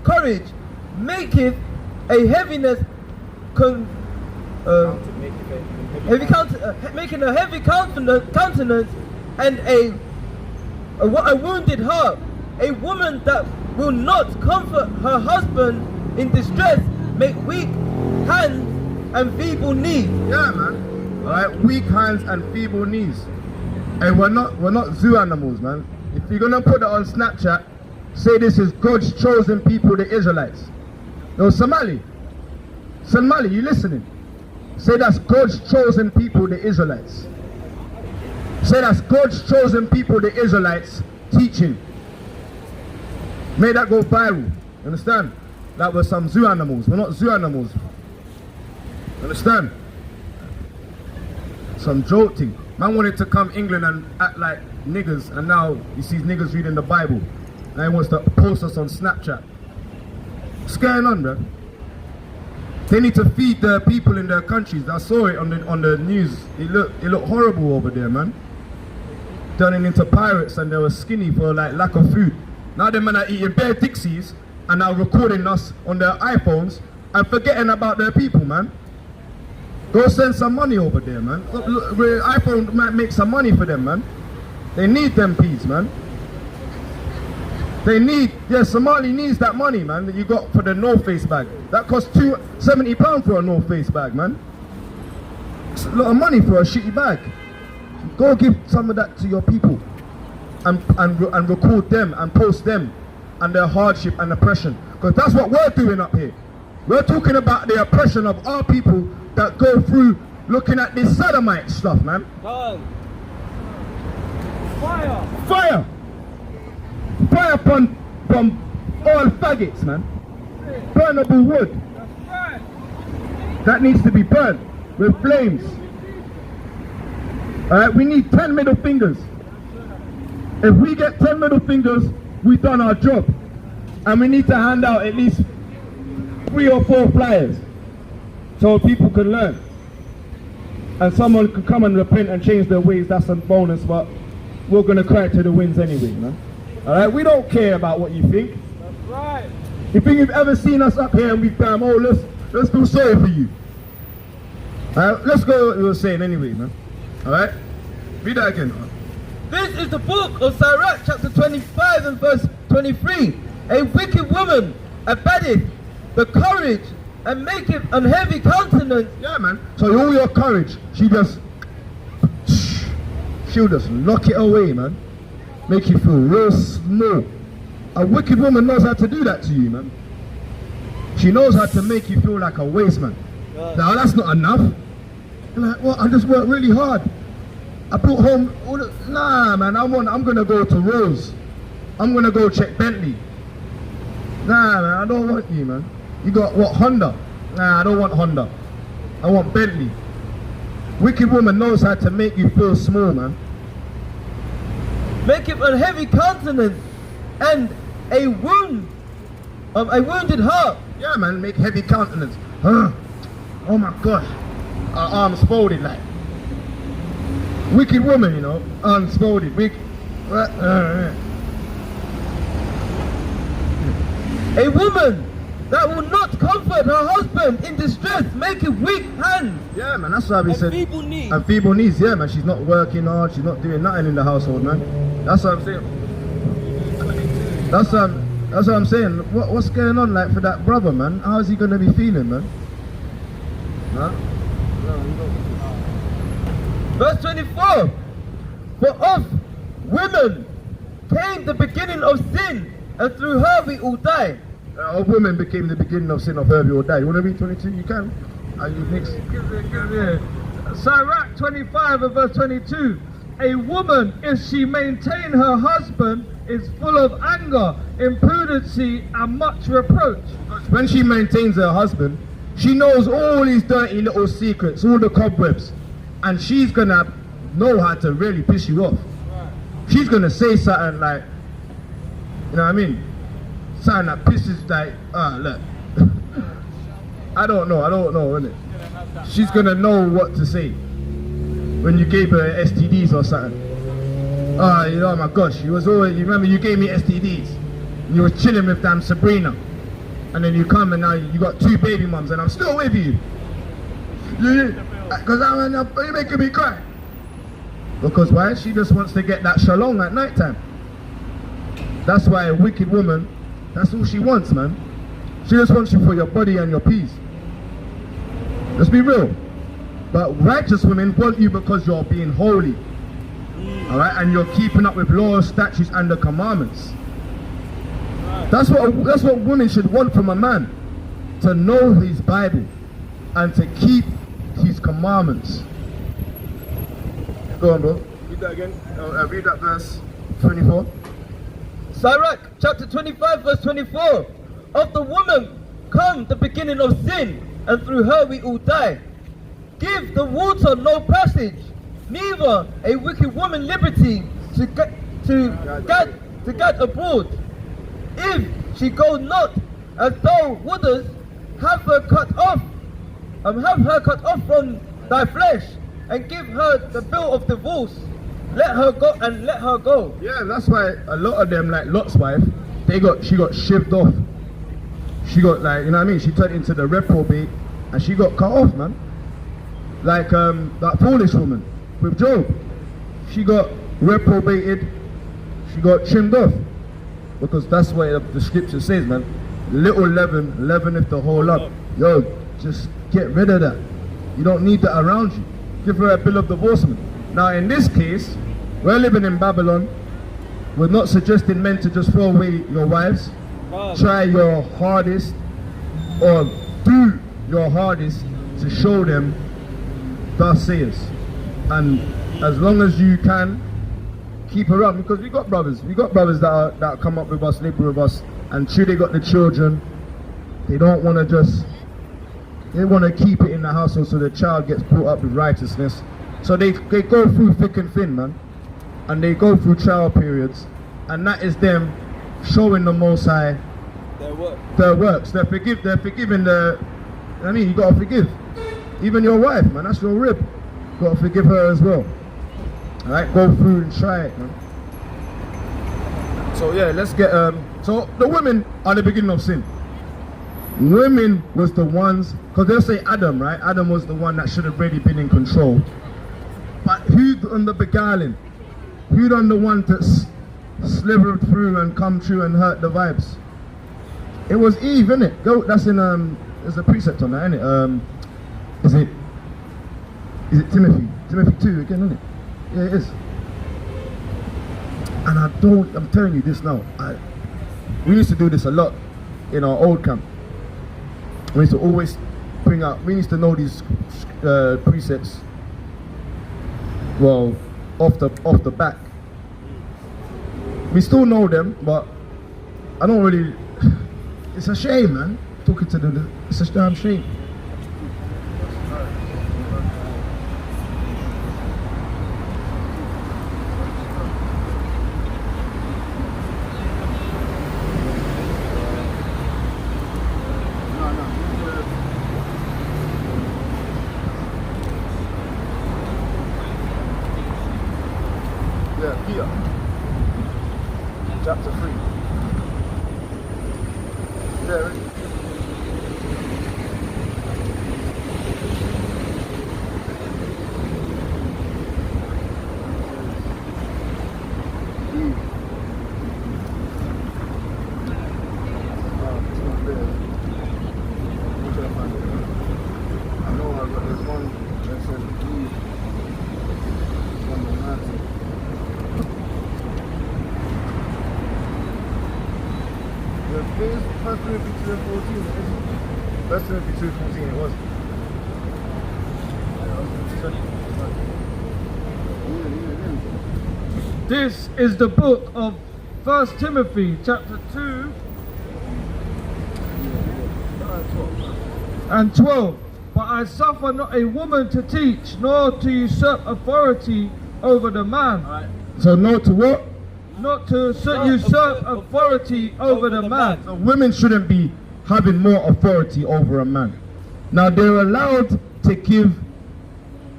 courage, maketh a heaviness making a heavy countenance, and a wounded heart. A woman that will not comfort her husband in distress, make weak hands and feeble knees. Yeah, man. Alright, weak hands and feeble knees. And we're not zoo animals, man. If you're gonna put it on Snapchat, say this is God's chosen people, the Israelites. Yo, Somali, you listening? Say that's God's chosen people, the Israelites. Say that's God's chosen people, the Israelites, teaching. May that go viral. Understand? That was some zoo animals. We're not zoo animals. Understand? Some joke thing. Man wanted to come England and act like niggas, and now he sees niggas reading the Bible. Now he wants to post us on Snapchat. What's going on, bro? They need to feed the people in their countries. I saw it on the news. It looked horrible over there, man. Turning into pirates, and they were skinny for like lack of food. Now them men are eating bare Dixies and now recording us on their iPhones and forgetting about their people, man. Go send some money over there, man. Look, iPhone might make some money for them, man. They need them peas, man. Somali needs that money, man, that you got for the North Face bag. That costs £70 for a North Face bag, man. It's a lot of money for a shitty bag. Go give some of that to your people and record them and post them and their hardship and oppression. Because that's what we're doing up here. We're talking about the oppression of our people that go through looking at this sodomite stuff, man. Fire! Fire from all faggots, man. Burnable wood. That needs to be burnt with flames. Alright, we need 10 middle fingers. If we get 10 middle fingers, we've done our job. And we need to hand out at least 3 or 4 flyers so people can learn. And someone can come and repent and change their ways. That's a bonus, but we're going to cry to the winds anyway, man. Alright, we don't care about what you think. That's right. You think you've ever seen us up here and we've done, oh, let's feel sorry for you. Alright, let's go what we were saying anyway, man. Alright? Read that again. This is the book of Sirach, chapter 25 and verse 23. A wicked woman abatteth the courage and maketh an heavy countenance. Yeah, man. So all your courage, she'll just lock it away, man. Make you feel real small. A wicked woman knows how to do that to you, man. She knows how to make you feel like a waste, man. Now that's not enough. You're like, well, I just worked really hard. I brought home all the... Nah, man, I'm gonna go to Rose. I'm gonna go check Bentley. Nah, man, I don't want you, man. You got what, Honda? Nah, I don't want Honda. I want Bentley. Wicked woman knows how to make you feel small, man. maketh a heavy countenance, and a wounded heart. Yeah, man, make heavy countenance. Huh. Oh my gosh. Arms folded like. Wicked woman, you know. Arms folded. A woman that will not comfort her husband in distress, maketh weak hands. Yeah, man, that's why we said. Feeble knees. And feeble knees, yeah, man. She's not working hard. She's not doing nothing in the household, man. That's what I'm saying. That's what I'm saying. What's going on, like, for that brother, man? How's he gonna be feeling, man? Huh? Verse 24. For of women came the beginning of sin, and through her we all die. Of women became the beginning of sin, of her we all die. You want to read 22? You can. And you next. Yeah. Sirach 25 and verse 22. A woman, if she maintain her husband, is full of anger, imprudency, and much reproach. When she maintains her husband, she knows all his dirty little secrets, all the cobwebs, and she's gonna know how to really piss you off. She's gonna say something like, you know what I mean? Something that pisses like, look. I don't know, innit? She's gonna know what to say when you gave her STDs or something. You know, oh my gosh, you remember you gave me STDs. And you were chilling with damn Sabrina. And then you come and now you got 2 baby mums and I'm still with you. Because you're making me cry. Because why? She just wants to get that shalom at night time. That's why a wicked woman, that's all she wants, man. She just wants you for your body and your peace. Let's be real. But righteous women want you because you're being holy. Alright, and you're keeping up with laws, statutes, and the commandments. That's what women should want from a man. To know his Bible and to keep his commandments. Go on, bro. Read that again. Read that verse 24. Sirach chapter 25 verse 24. Of the woman come the beginning of sin, and through her we all die. Give the water no passage, neither a wicked woman liberty to get abroad. If she go not, as thou wouldest, have her cut off from thy flesh, and give her the bill of divorce. Let her go and let her go. Yeah, that's why a lot of them, like Lot's wife, she got shivved off. She got, like, you know what I mean? She turned into the reprobate and she got cut off, man. Like that foolish woman with Job. She got reprobated, she got trimmed off. Because that's what the scripture says, man. Little leaven leaveneth the whole lump. Yo, just get rid of that. You don't need that around you. Give her a bill of divorcement. Now in this case, we're living in Babylon. We're not suggesting men to just throw away your wives. Try your hardest, or do your hardest to show them thus says. And as long as you can, keep her up, because we got brothers that come up with us, live with us, and true, they got the children. They don't want to they want to keep it in the household so the child gets brought up with righteousness. So they go through thick and thin, man, and they go through trial periods, and that is them showing the Most High their works. They're forgiving I mean, you gotta forgive even your wife, man. That's your rib. You gotta forgive her as well. Alright, go through and try it, man. So yeah, let's get so the women are the beginning of sin. Women was the ones, because they'll say Adam, right? Adam was the one that should have really been in control. But who done the beguiling? Who done the one that slithered through and come through and hurt the vibes? It was Eve, innit? Go, that's in there's a precept on that, innit? Is it Timothy? Timothy 2 again, isn't it? Yeah, it is. And I'm telling you this now, we used to do this a lot in our old camp. We used to always we used to know these precepts, well, off the back. We still know them, but I don't really, it's a shame, man, talking to them, it's a damn shame. chapter 3. There. First Timothy 2:14, First Timothy 2:14 it was. This is the book of 1 Timothy chapter 2 and 12. But I suffer not a woman to teach, nor to usurp authority over the man. So no to what? Not to usurp authority over the man. So women shouldn't be having more authority over a man. Now they're allowed to give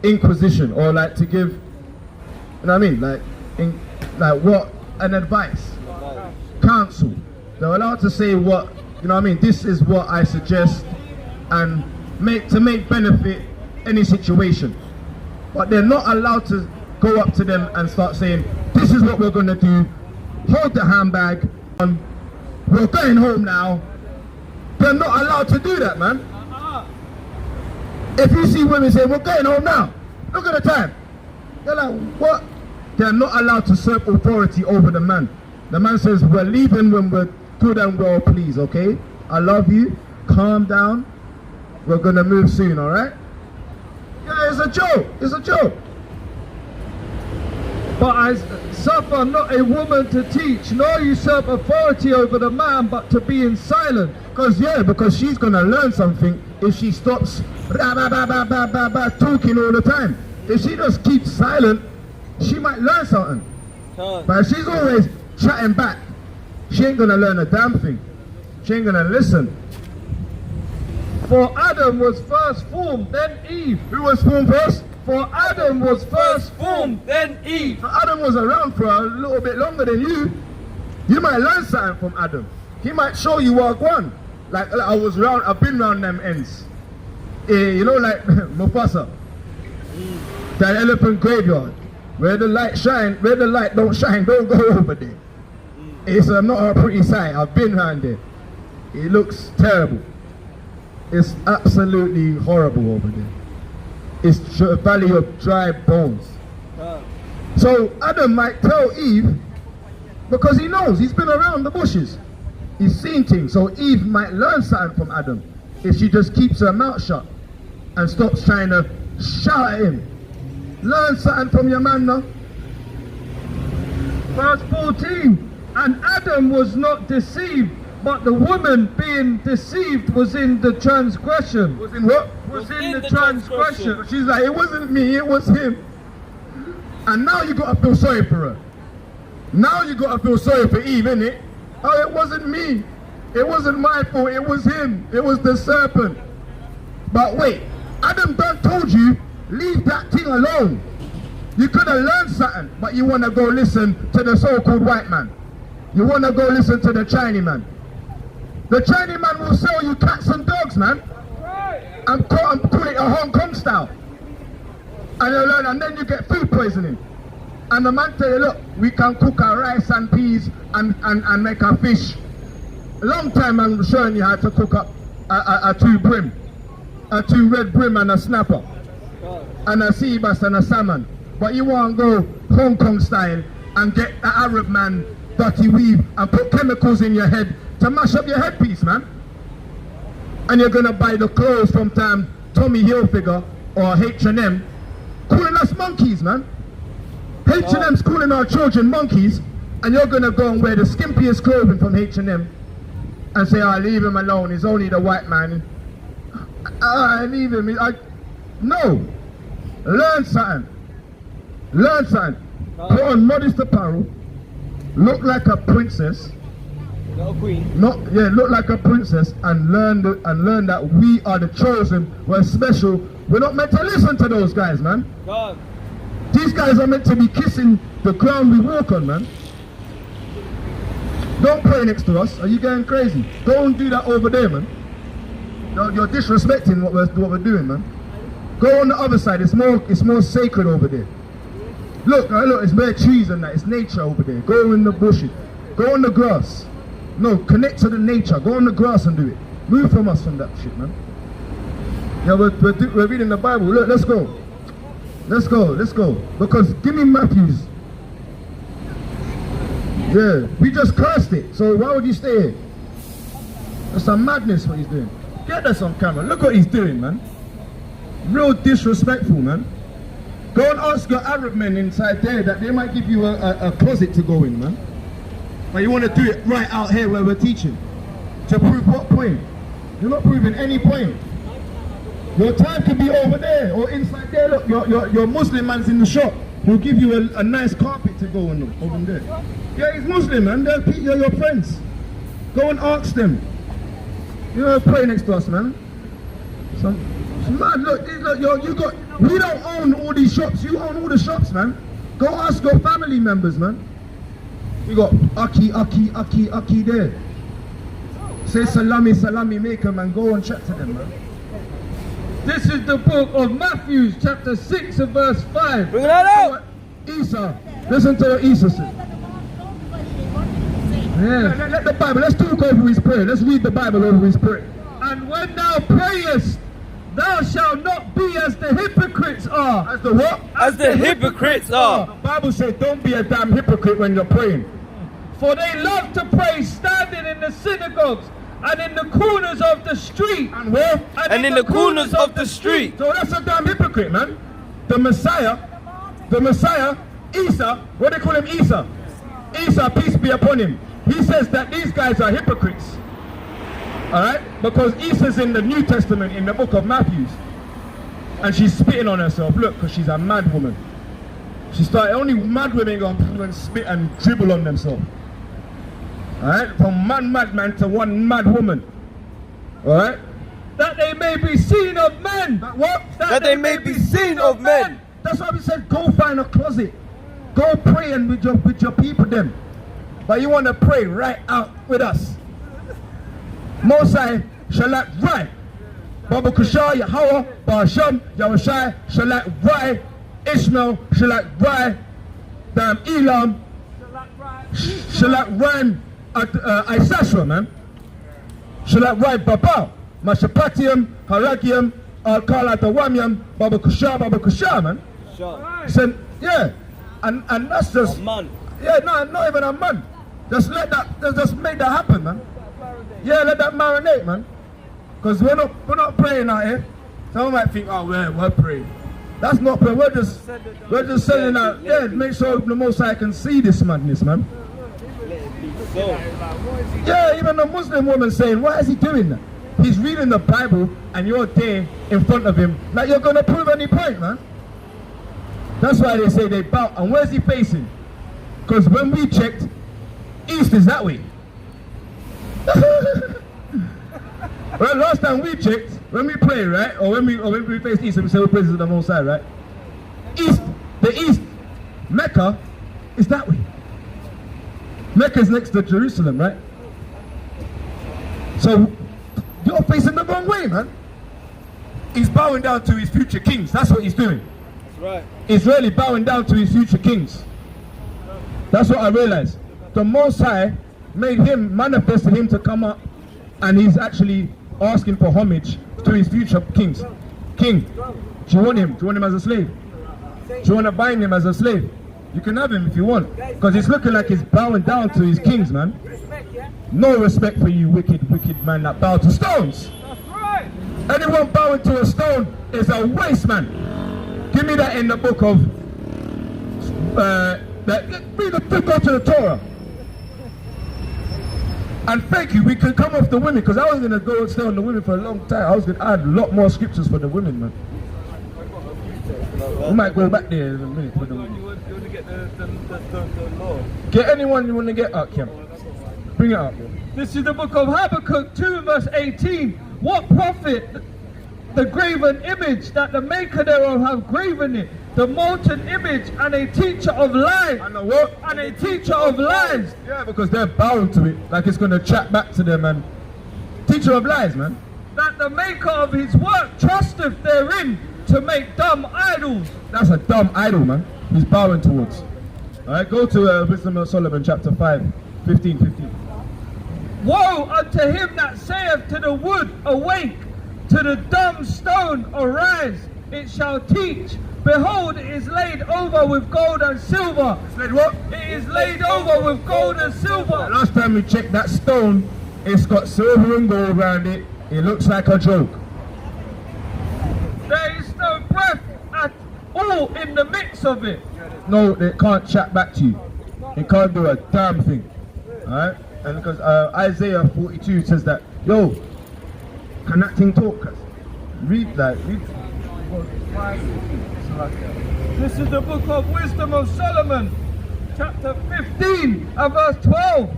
inquisition, or like to give, you know what I mean, like what, an advice, counsel. They're allowed to say what, you know what I mean, this is what I suggest, and make benefit any situation. But they're not allowed to go up to them and start saying, this is what we're going to do, hold the handbag, we're going home now. They're not allowed to do that, man. If you see women saying, we're going home now, look at the time. They're like, what? They're not allowed to usurp authority over the man. The man says, we're leaving when we're good and well pleased, okay? I love you, calm down, we're going to move soon, alright? Yeah, it's a joke, it's a joke. But I suffer not a woman to teach, nor usurp authority over the man, but to be in silence. Because she's going to learn something if she stops talking all the time. If she just keeps silent, she might learn something. But if she's always chatting back, she ain't going to learn a damn thing. She ain't going to listen. For Adam was first formed, then Eve. Who was formed first? For Adam was first formed, then Eve. So Adam was around for a little bit longer than you. You might learn something from Adam. He might show you what one. Like I've been around them ends. You know, like Mufasa. That elephant graveyard. Where the light shine, where the light don't shine, don't go over there. It's not a pretty sight. I've been around there. It looks terrible. It's absolutely horrible over there. It's a valley of dry bones. So Adam might tell Eve, because he knows, he's been around the bushes. He's seen things. So Eve might learn something from Adam if she just keeps her mouth shut and stops trying to shout at him. Learn something from your man now. Verse 14. And Adam was not deceived, but the woman being deceived was in the transgression. Was in what? Was in the transgression. She's like, it wasn't me, it was him. And now you got to feel sorry for her. Now you got to feel sorry for Eve, innit? Oh, it wasn't me. It wasn't my fault, it was him. It was the serpent. But wait, Adam done told you, leave that thing alone. You could have learned something, but you want to go listen to the so-called white man. You want to go listen to the Chinese man. The Chinese man will sell you cats and dogs, man. And put it a Hong Kong style. And you learn, and then you get food poisoning. And the man tell you, look, we can cook our rice and peas and make our fish. A long time I'm showing you how to cook up a two red brim and a snapper. And a sea bass and a salmon. But you want to go Hong Kong style and get an Arab man dirty weave and put chemicals in your head to mash up your headpiece, man. And you're gonna buy the clothes from Tommy Hilfiger or H&M, calling us monkeys, man. H&M's calling our children monkeys, and you're gonna go and wear the skimpiest clothing from H&M and say, "I leave him alone. He's only the white man." I leave him. No. Learn something. Learn something. Put on modest apparel. Look like a princess. Not a queen. Look like a princess, and learn that we are the chosen. We're special. We're not meant to listen to those guys, man. God. These guys are meant to be kissing the ground we walk on, man. Don't pray next to us. Are you going crazy? Go and do that over there, man. You're disrespecting what we're doing, man. Go on the other side. It's more sacred over there. Look, it's bare trees and that. It's nature over there. Go in the bushes. Go on the grass. No, connect to the nature. Go on the grass and do it. Move from us from that shit, man. Yeah, we're reading the Bible. Look, let's go. Let's go. Because give me Matthews. Yeah, we just cursed it. So why would you stay here? That's some madness what he's doing. Get this on camera. Look what he's doing, man. Real disrespectful, man. Go and ask your Arab men inside there that they might give you a closet to go in, man. But you want to do it right out here where we're teaching. To prove what point? You're not proving any point. Your time could be over there or inside there. Look, your Muslim man's in the shop. He'll give you a nice carpet to go on over there. Yeah, he's Muslim, man. They're your friends. Go and ask them. You know, pray next to us, man. Man, look, we don't own all these shops. You own all the shops, man. Go ask your family members, man. We got Aki there. Say salami maker, man. Go and chat to them, man. This is the book of Matthew, chapter 6 and verse 5. Bring that out! Esau. Listen to what Esau said. Yeah. Let the Bible, let's talk over his prayer. Let's read the Bible over his prayer. And when thou prayest, thou shalt not be as the hypocrites are. As the what? As the hypocrites are. The Bible says don't be a damn hypocrite when you're praying. For they love to pray standing in the synagogues and in the corners of the street. And where? And in the corners of the street. So that's a damn hypocrite, man. The Messiah, Isa, what do they call him? Isa, peace be upon him. He says that these guys are hypocrites. Alright? Because Isa's in the New Testament in the book of Matthew. And she's spitting on herself. Look, because she's a mad woman. She started, only mad women go and spit and dribble on themselves. Alright? From one mad man to one mad woman. Alright? That they may be seen of men. That what? That they may be seen of men. That's why we said go find a closet. Go pray and with your people then. But you want to pray right out with us. Mosai Shalat Rai. Baba Kushah, Yahweh, Barasham, Yahushai, Shalat Rai, Ishmael, Shalat Rai, Dam Elam, Shalat Rai, Isashra, man. Shalat Rai Baba, Mashapatium, Harakium, Al-Kala Tawamium, Baba Kushah, man. He said, yeah. And that's just a man. Yeah, no, not even a man. Just make that happen, man. Yeah, let that marinate, man. Because we're not praying out here. Someone might think, oh, we're praying. That's not praying. We're just sending out. Yeah, make sure the Most High can see this madness, man. Yeah, even the Muslim woman saying, why is he doing that? He's reading the Bible and you're there in front of him. Like you're gonna prove any point, man. That's why they say they bow. And where's he facing? Because when we checked, east is that way. Well, last time we checked, when we pray, right, or when we face east, and we say we praise the Most High, right? The east, Mecca, is that way. Mecca is next to Jerusalem, right? So you're facing the wrong way, man. He's bowing down to his future kings. That's what he's doing. That's right. He's really bowing down to his future kings. That's what I realized. The Most High manifested him to come up, and he's actually asking for homage to his future kings. King, do you want him? Do you want him as a slave? Do you want to bind him as a slave? You can have him if you want, because it's looking like he's bowing down to his kings, man. No respect for you, wicked man that bow to stones. Anyone bowing to a stone is a waste, man. Give me that in the book of go to the Torah. And thank you, we can come off the women, because I was going to go and stay on the women for a long time. I was going to add a lot more scriptures for the women, man. We might go back there in a minute for the women. You want to get the law? Get anyone you want to get up, Kim. Bring it up. This is the book of Habakkuk 2 verse 18. What profit the graven image that the maker thereof have graven it, the molten image, and a teacher of lies. And a what? And a teacher of lies. Yeah, because they're bound to it, like it's going to chat back to them, and teacher of lies, man. That the maker of his work trusteth therein to make dumb idols. That's a dumb idol, man. He's bowing towards. Alright, go to Wisdom of Solomon chapter 5, 15. Woe unto him that saith to the wood, awake, to the dumb stone, arise, it shall teach. Behold, it is laid over with gold and silver. It's laid what? It is laid over with gold and silver. Last time we checked that stone, it's got silver and gold around it. It looks like a joke. There is no breath at all in the midst of it. No, it can't chat back to you. It can't do a damn thing. Alright? And because Isaiah 42 says that, yo, can that thing talk? Read. This is the book of Wisdom of Solomon, chapter 15 and verse 12.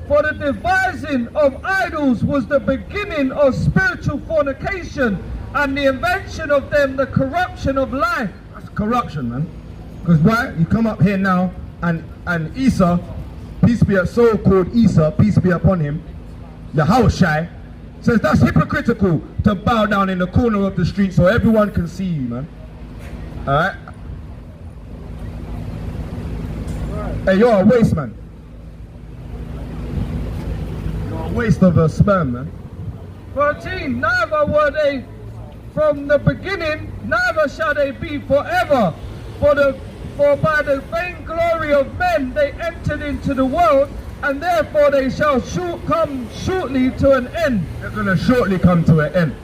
For the devising of idols was the beginning of spiritual fornication, and the invention of them the corruption of life. That's corruption, man. Because why? You come up here now, and Esau, peace be so-called Esau, peace be upon him, the house shy, says that's hypocritical to bow down in the corner of the street so everyone can see you, man. Alright? Hey, you're a waste, man. You're a waste of a sperm, man. 13. Neither were they from the beginning, neither shall they be forever. For by the vainglory of men they entered into the world, and therefore they shall come shortly to an end. They're going to shortly come to an end.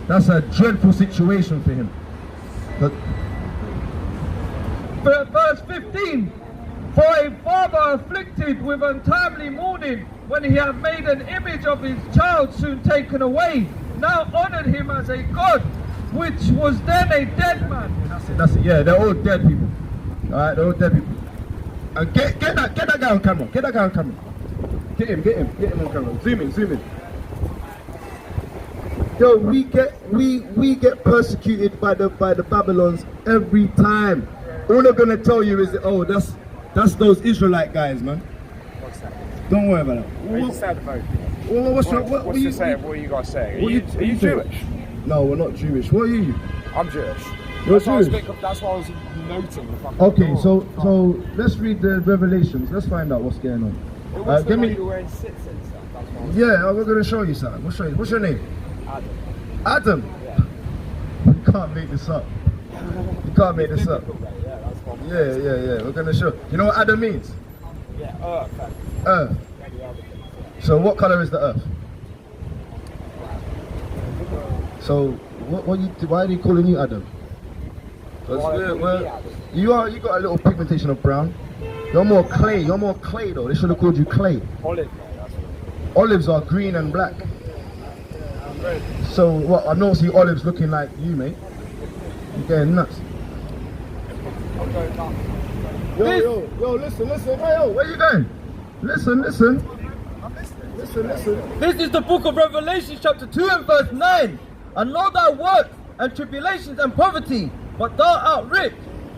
That's a dreadful situation for him. But verse 15. For a father afflicted with untimely mourning, when he had made an image of his child soon taken away, now honoured him as a god, which was then a dead man. That's it. Yeah, they're all dead people. Alright, they're all dead people. And get that guy on camera. Get that guy on camera. Get him on camera. Zoom in. Yo, we get persecuted by the Babylons every time. All they're gonna tell you is, oh, that's those Israelite guys, man. What's that? Don't worry about that. What are you saying? What are you guys saying? Are you Jewish? No, we're not Jewish. What are you? I'm Jewish. You're Jewish? Jewish? That's why I was noting the fucking Okay, door. so let's read the Revelations. Let's find out what's going on. Give me. You were wearing sits and stuff. That's what I was Yeah, we're gonna show you something. We'll show you. What's your name? Adam. Adam. Yeah. You can't make this up. You can't make this up. Yeah, that's fine. Yeah. We're gonna show. You know what Adam means? Yeah, Earth. Earth. Yeah, the other things, yeah. So what color is the Earth? So why are they calling you Adam? You got a little pigmentation of brown. You're more clay though. They should have called you clay. Olive, mate, that's what. Olives are green and black. I'm red. So what? I don't see olives looking like you, mate. You're getting nuts. I'm going nuts. Yo, listen. Hey, yo, where you going? Listen. I'm listening. Listen. This is the book of Revelation chapter 2 and verse 9. I know thy works and tribulations and poverty, but thou art rich.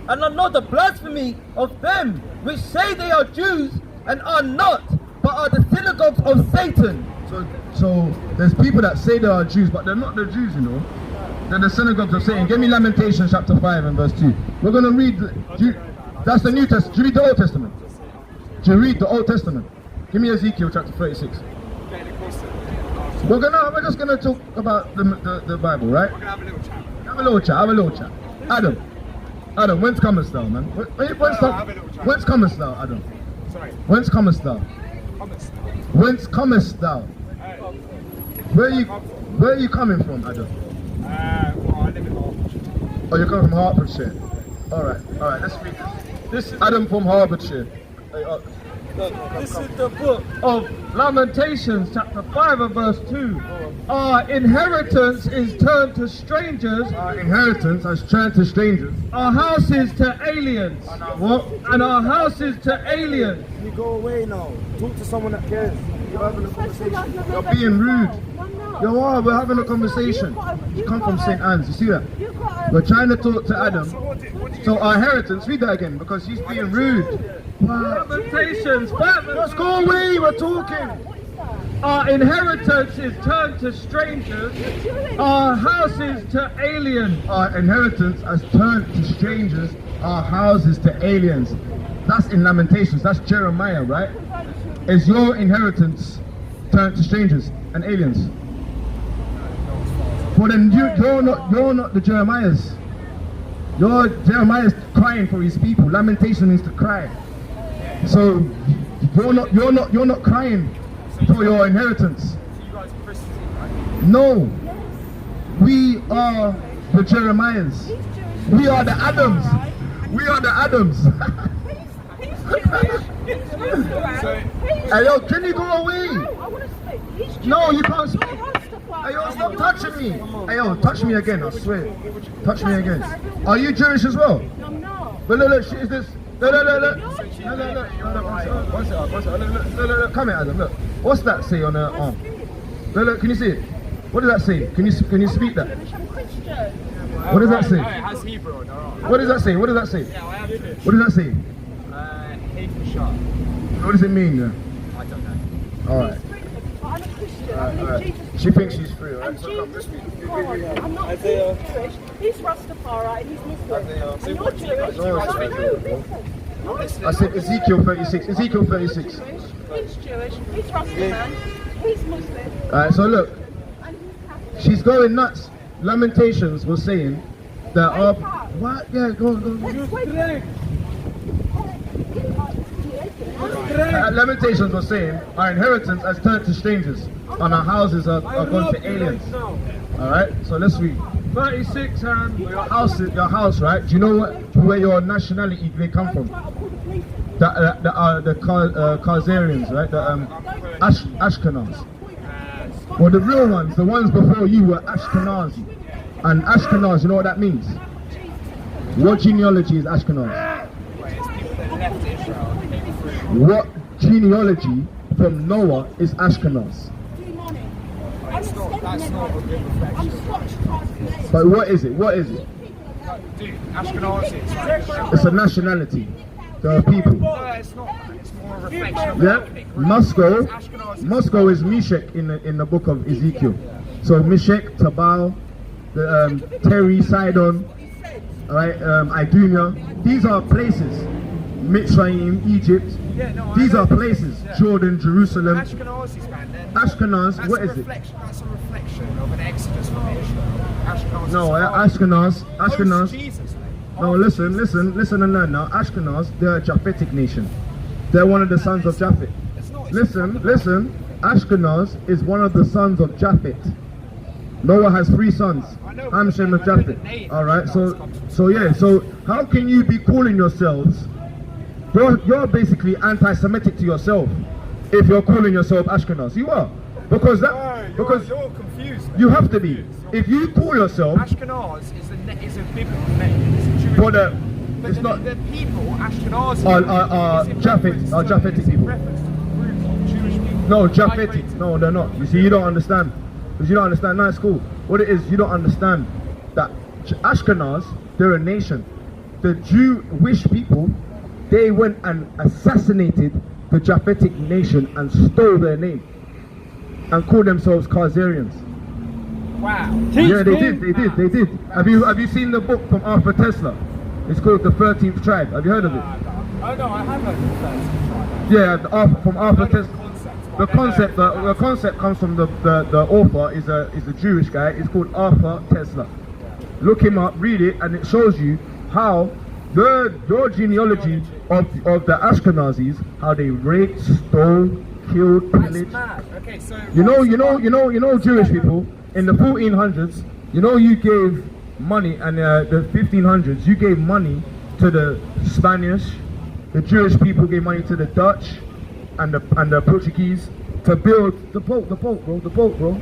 And I know the blasphemy of them which say they are Jews and are not, but are the synagogues of Satan. So there's people that say they are Jews, but they're not the Jews, you know. They're the synagogues of Satan. Give me Lamentations chapter 5 and verse 2. We're going to read, that's the New Testament. Do you read the Old Testament? Do you read the Old Testament? Give me Ezekiel chapter 36. We're just gonna talk about the Bible, right? We're gonna have a little chat. Have a little chat. Adam, whence comest thou, man? Whence comest thou, Adam? Sorry. Whence comest thou? Whence comest thou? Where are you coming from, Adam? Well, I live in Hertfordshire. Oh, you're coming from Hertfordshire. Alright, let's read this. This is Adam from Hertfordshire. Hey, This is the book of Lamentations, chapter 5 and verse 2. Our inheritance is turned to strangers. Our inheritance has turned to strangers. Our houses to aliens. What? And our houses to aliens. You go away now. Talk to someone that cares. You're having a conversation. You're being rude. You are, we're having a conversation. You come from St. Anne's, you see that? We're trying to talk to Adam. So our inheritance, read that again, because he's being rude. Wow. Lamentations. Let's go away, we're talking. Our inheritance is turned to strangers. Our houses to aliens. Our inheritance has turned to strangers, our houses to aliens. That's in Lamentations, that's Jeremiah, right? Is your inheritance turned to strangers and aliens? Well then you're not the Jeremiahs. Your Jeremiah's crying for his people. Lamentation means to cry. So you're not crying for your inheritance. You guys are Christians, right? No. We are the Jeremiahs. We are the Adams. We are the Adams. Hey yo, can you go away? No, you can't speak. Hey yo, stop touching me. Hey yo, touch me again, I swear. Touch me again. Are you Jewish as well? I'm not. But look, is this? Look. One second. Come here, Adam, look. What's that say on her arm? Look, can you see it? What does that say? Can you speak that? I'm Christian. What does that say? Oh, it has Hebrew on it, alright. What does that say? What does that say? Yeah, I have too. What does that say? Hateful shot. What does it mean then? I don't know. Alright. I'm a Christian. Alright. Jesus. She thinks she's free, right? And Jesus is God. I'm not. He's Jewish. He's Rastafari. And he's Muslim. And you're Jewish. No, No, listen. I said Ezekiel 36. Ezekiel 36. He's Jewish. He's Rastaman. He's Muslim. Alright, so look. And he's Catholic. She's going nuts. Lamentations was saying that what? Yeah, go on. Lamentations was saying our inheritance has turned to strangers and our houses are gone to aliens. Alright, so let's read. 36 and Your house, right? Do you know where your nationality they come from? The Khazarians, right? The Ashkenaz. Well, the real ones, the ones before you were Ashkenazi. And Ashkenaz, you know what that means? What genealogy is Ashkenaz? What genealogy from Noah is Ashkenaz? That's not a good reflection. But what is it? What is it? Dude, Ashkenazi. It's a nationality. There are people. No, it's not. It's more a reflection of Yeah, Ashkenazi. Moscow is Meshech in the book of Ezekiel. So Meshech, Tabal, Terry, Sidon, alright, Idumea. These are places. Mitzrayim, Egypt. Yeah, no, These are places. Yeah. Jordan, Jerusalem. Ashkenazis, man. Ashkenaz, That's what a is it? reflection, that's a reflection of an exodus from Israel. Ashkenaz. No, is Ashkenaz. Jesus, mate. No, listen and learn now. Ashkenaz, they're a Japhetic nation. They're one of the sons of Japhet. Listen. Ashkenaz is one of the sons of Japhet. Noah has 3 sons. Ham, Shem, and Japhet. Alright, so how can you be calling yourselves? You're basically anti-Semitic to yourself if you're calling yourself Ashkenaz. You are. Because you're confused. you have to be. If you call yourself Ashkenaz is a biblical name. It's a Jewish but name. But it's not the people, Ashkenazi, are is in Japhet, reference are to- Japhetic it's in people. reference to a group of Jewish people. No, Japhetic. migrated. No, they're not. You see, you don't understand. Because you don't understand. No, it's cool. What it is, you don't understand that Ashkenaz, they're a nation. The Jewish people, they went and assassinated the Japhetic nation and stole their name and called themselves Khazarians. Wow. Yeah, they did. Have you seen the book from Arthur Tesla? It's called The 13th Tribe. Have you heard of it? Oh no, I have heard of that. Yeah, from Arthur Tesla. The concept. concept comes from the author is a Jewish guy. It's called Arthur Tesla. Look him up, read it, and it shows you how your genealogy of the Ashkenazis, how they raped, stole, killed, That's pillaged. mad. Okay, so You know Jewish people in the 1400s. You gave money, and the 1500s you gave money to the Spanish. The Jewish people gave money to the Dutch, and the Portuguese to build the boat, bro.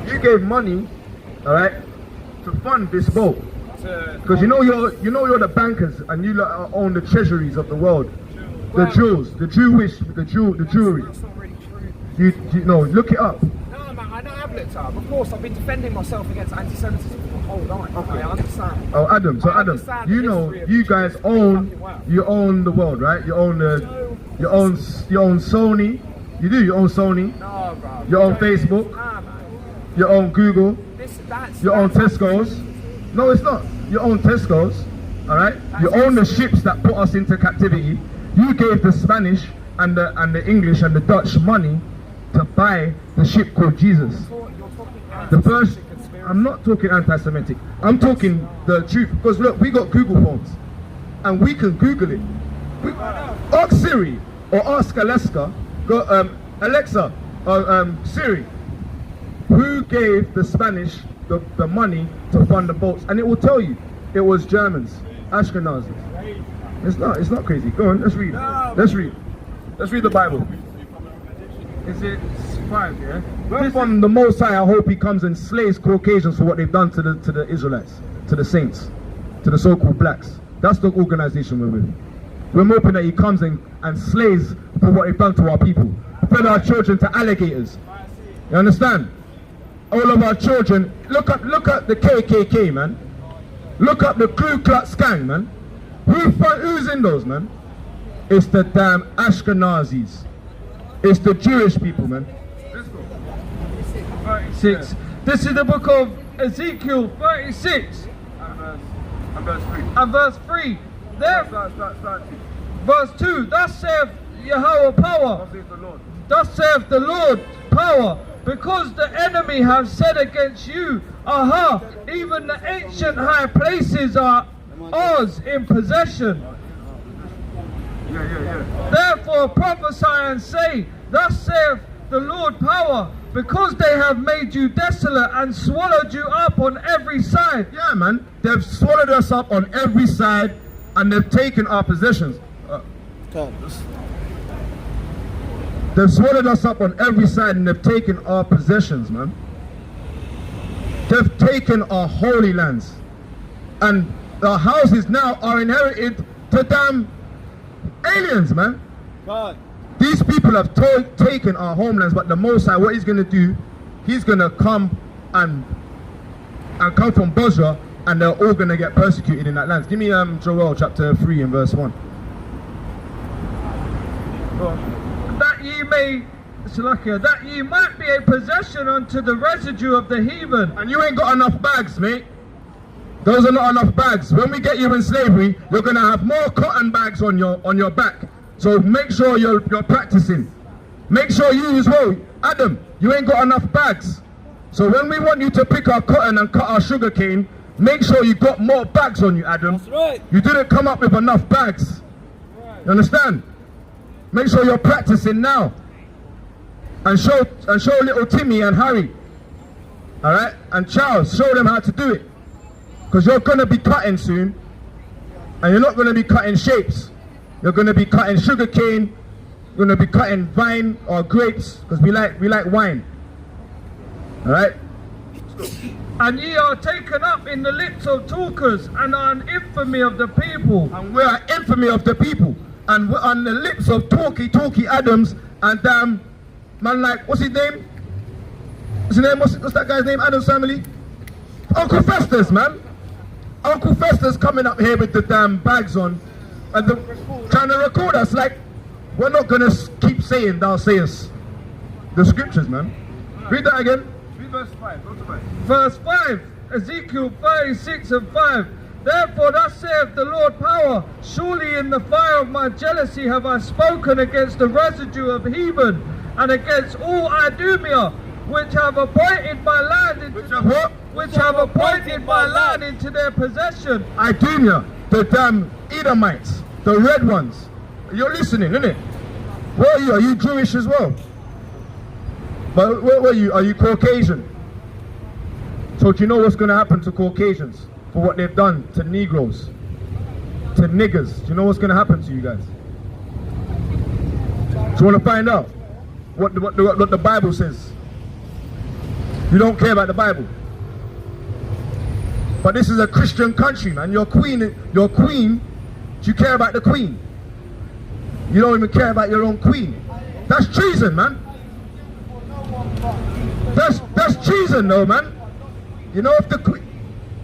You gave money, all right, to fund this boat. Because you know you're the bankers and you own the treasuries of the world, the jewels, the jewelry. That's not really true. You know, look it up. No, man, I know I've looked up. Of course, I've been defending myself against anti-Semitism for the whole life. Okay. I understand. Oh, Adam. So Adam, you know, you guys own the world, right? You own Sony. You do. You own Sony. No, bro. You own Facebook. Nah, man. You own Google. You own That's Tesco's. No, it's not. You own Tesco's. All right. You own the ships that put us into captivity. You gave the Spanish and the English and the Dutch money to buy the ship called Jesus. The first, I'm not talking anti-Semitic. I'm talking the truth. Because look, we got Google phones, and we can Google it. Ask Siri or ask Alexa, Alexa or Siri, who gave the Spanish the money to fund the boats, and it will tell you it was Germans, Ashkenazis. It's not crazy. Go on, let's read. Let's read the Bible. Is it 5, yeah? Well, from the Most High, I hope he comes and slays Caucasians for what they've done to the Israelites, to the saints, to the so-called blacks. That's the organization we're with. We're hoping that he comes and slays for what they've done to our people. Fed our children to alligators. You understand? All of our children, look up the KKK, man. Look up the Ku Klux Klan, man. Who's in those, man? It's the damn Ashkenazis. It's the Jewish people, man. Let's go. 36. This is the book of Ezekiel 36 and verse 3. There, verse 2. Thus saith Yahweh power. Thus saith the Lord power. Because the enemy have said against you, aha, even the ancient high places are ours in possession. Therefore prophesy and say, thus saith the Lord power, because they have made you desolate and swallowed you up on every side. Yeah, man, they've swallowed us up on every side and they've taken our possessions. They've swallowed us up on every side and they've taken our possessions, man. They've taken our holy lands. And our houses now are inherited to damn aliens, man. God. These people have taken our homelands, but the Most High, what he's going to do, he's going to come and come from Bozrah, and they're all going to get persecuted in that land. Give me Joel chapter 3 and verse 1. That ye might be a possession unto the residue of the heathen. And you ain't got enough bags, mate. Those are not enough bags. When we get you in slavery, you're gonna have more cotton bags on your back. So make sure you're practicing. Make sure you as well, Adam, you ain't got enough bags. So when we want you to pick our cotton and cut our sugar cane, make sure you got more bags on you, Adam. That's right. You didn't come up with enough bags. You understand? Make sure you're practicing now. And show little Timmy and Harry. Alright? And Charles, show them how to do it. Because you're going to be cutting soon. And you're not going to be cutting shapes. You're going to be cutting sugar cane. You're going to be cutting vine or grapes. Because we like wine. Alright? And ye are taken up in the lips of talkers, and are an infamy of the people. And we are infamy of the people. And we're on the lips of talky Adams and damn man like, what's his name? What's that guy's name? Adam's family? Uncle Festus, man. Uncle Festus coming up here with the damn bags on and trying to record us like we're not gonna keep saying thou sayest the scriptures, man. Read that again. Read verse 5. Go to 5. Verse 5, Ezekiel 36 and 5. Therefore thus saith the Lord power, surely in the fire of my jealousy have I spoken against the residue of heathen, and against all Idumea, which have appointed my land into their possession. Idumea, the damn Edomites, the red ones. You're listening, innit? Where are you? Are you Jewish as well? But where were you? Are you Caucasian? So do you know what's going to happen to Caucasians for what they've done to Negroes? to niggers, do you know what's going to happen to you guys? Do you want to find out what the Bible says? You don't care about the Bible. But this is a Christian country, man. Your queen, do you care about the queen? You don't even care about your own queen. That's treason, man. That's treason, though, man. You know, if the queen,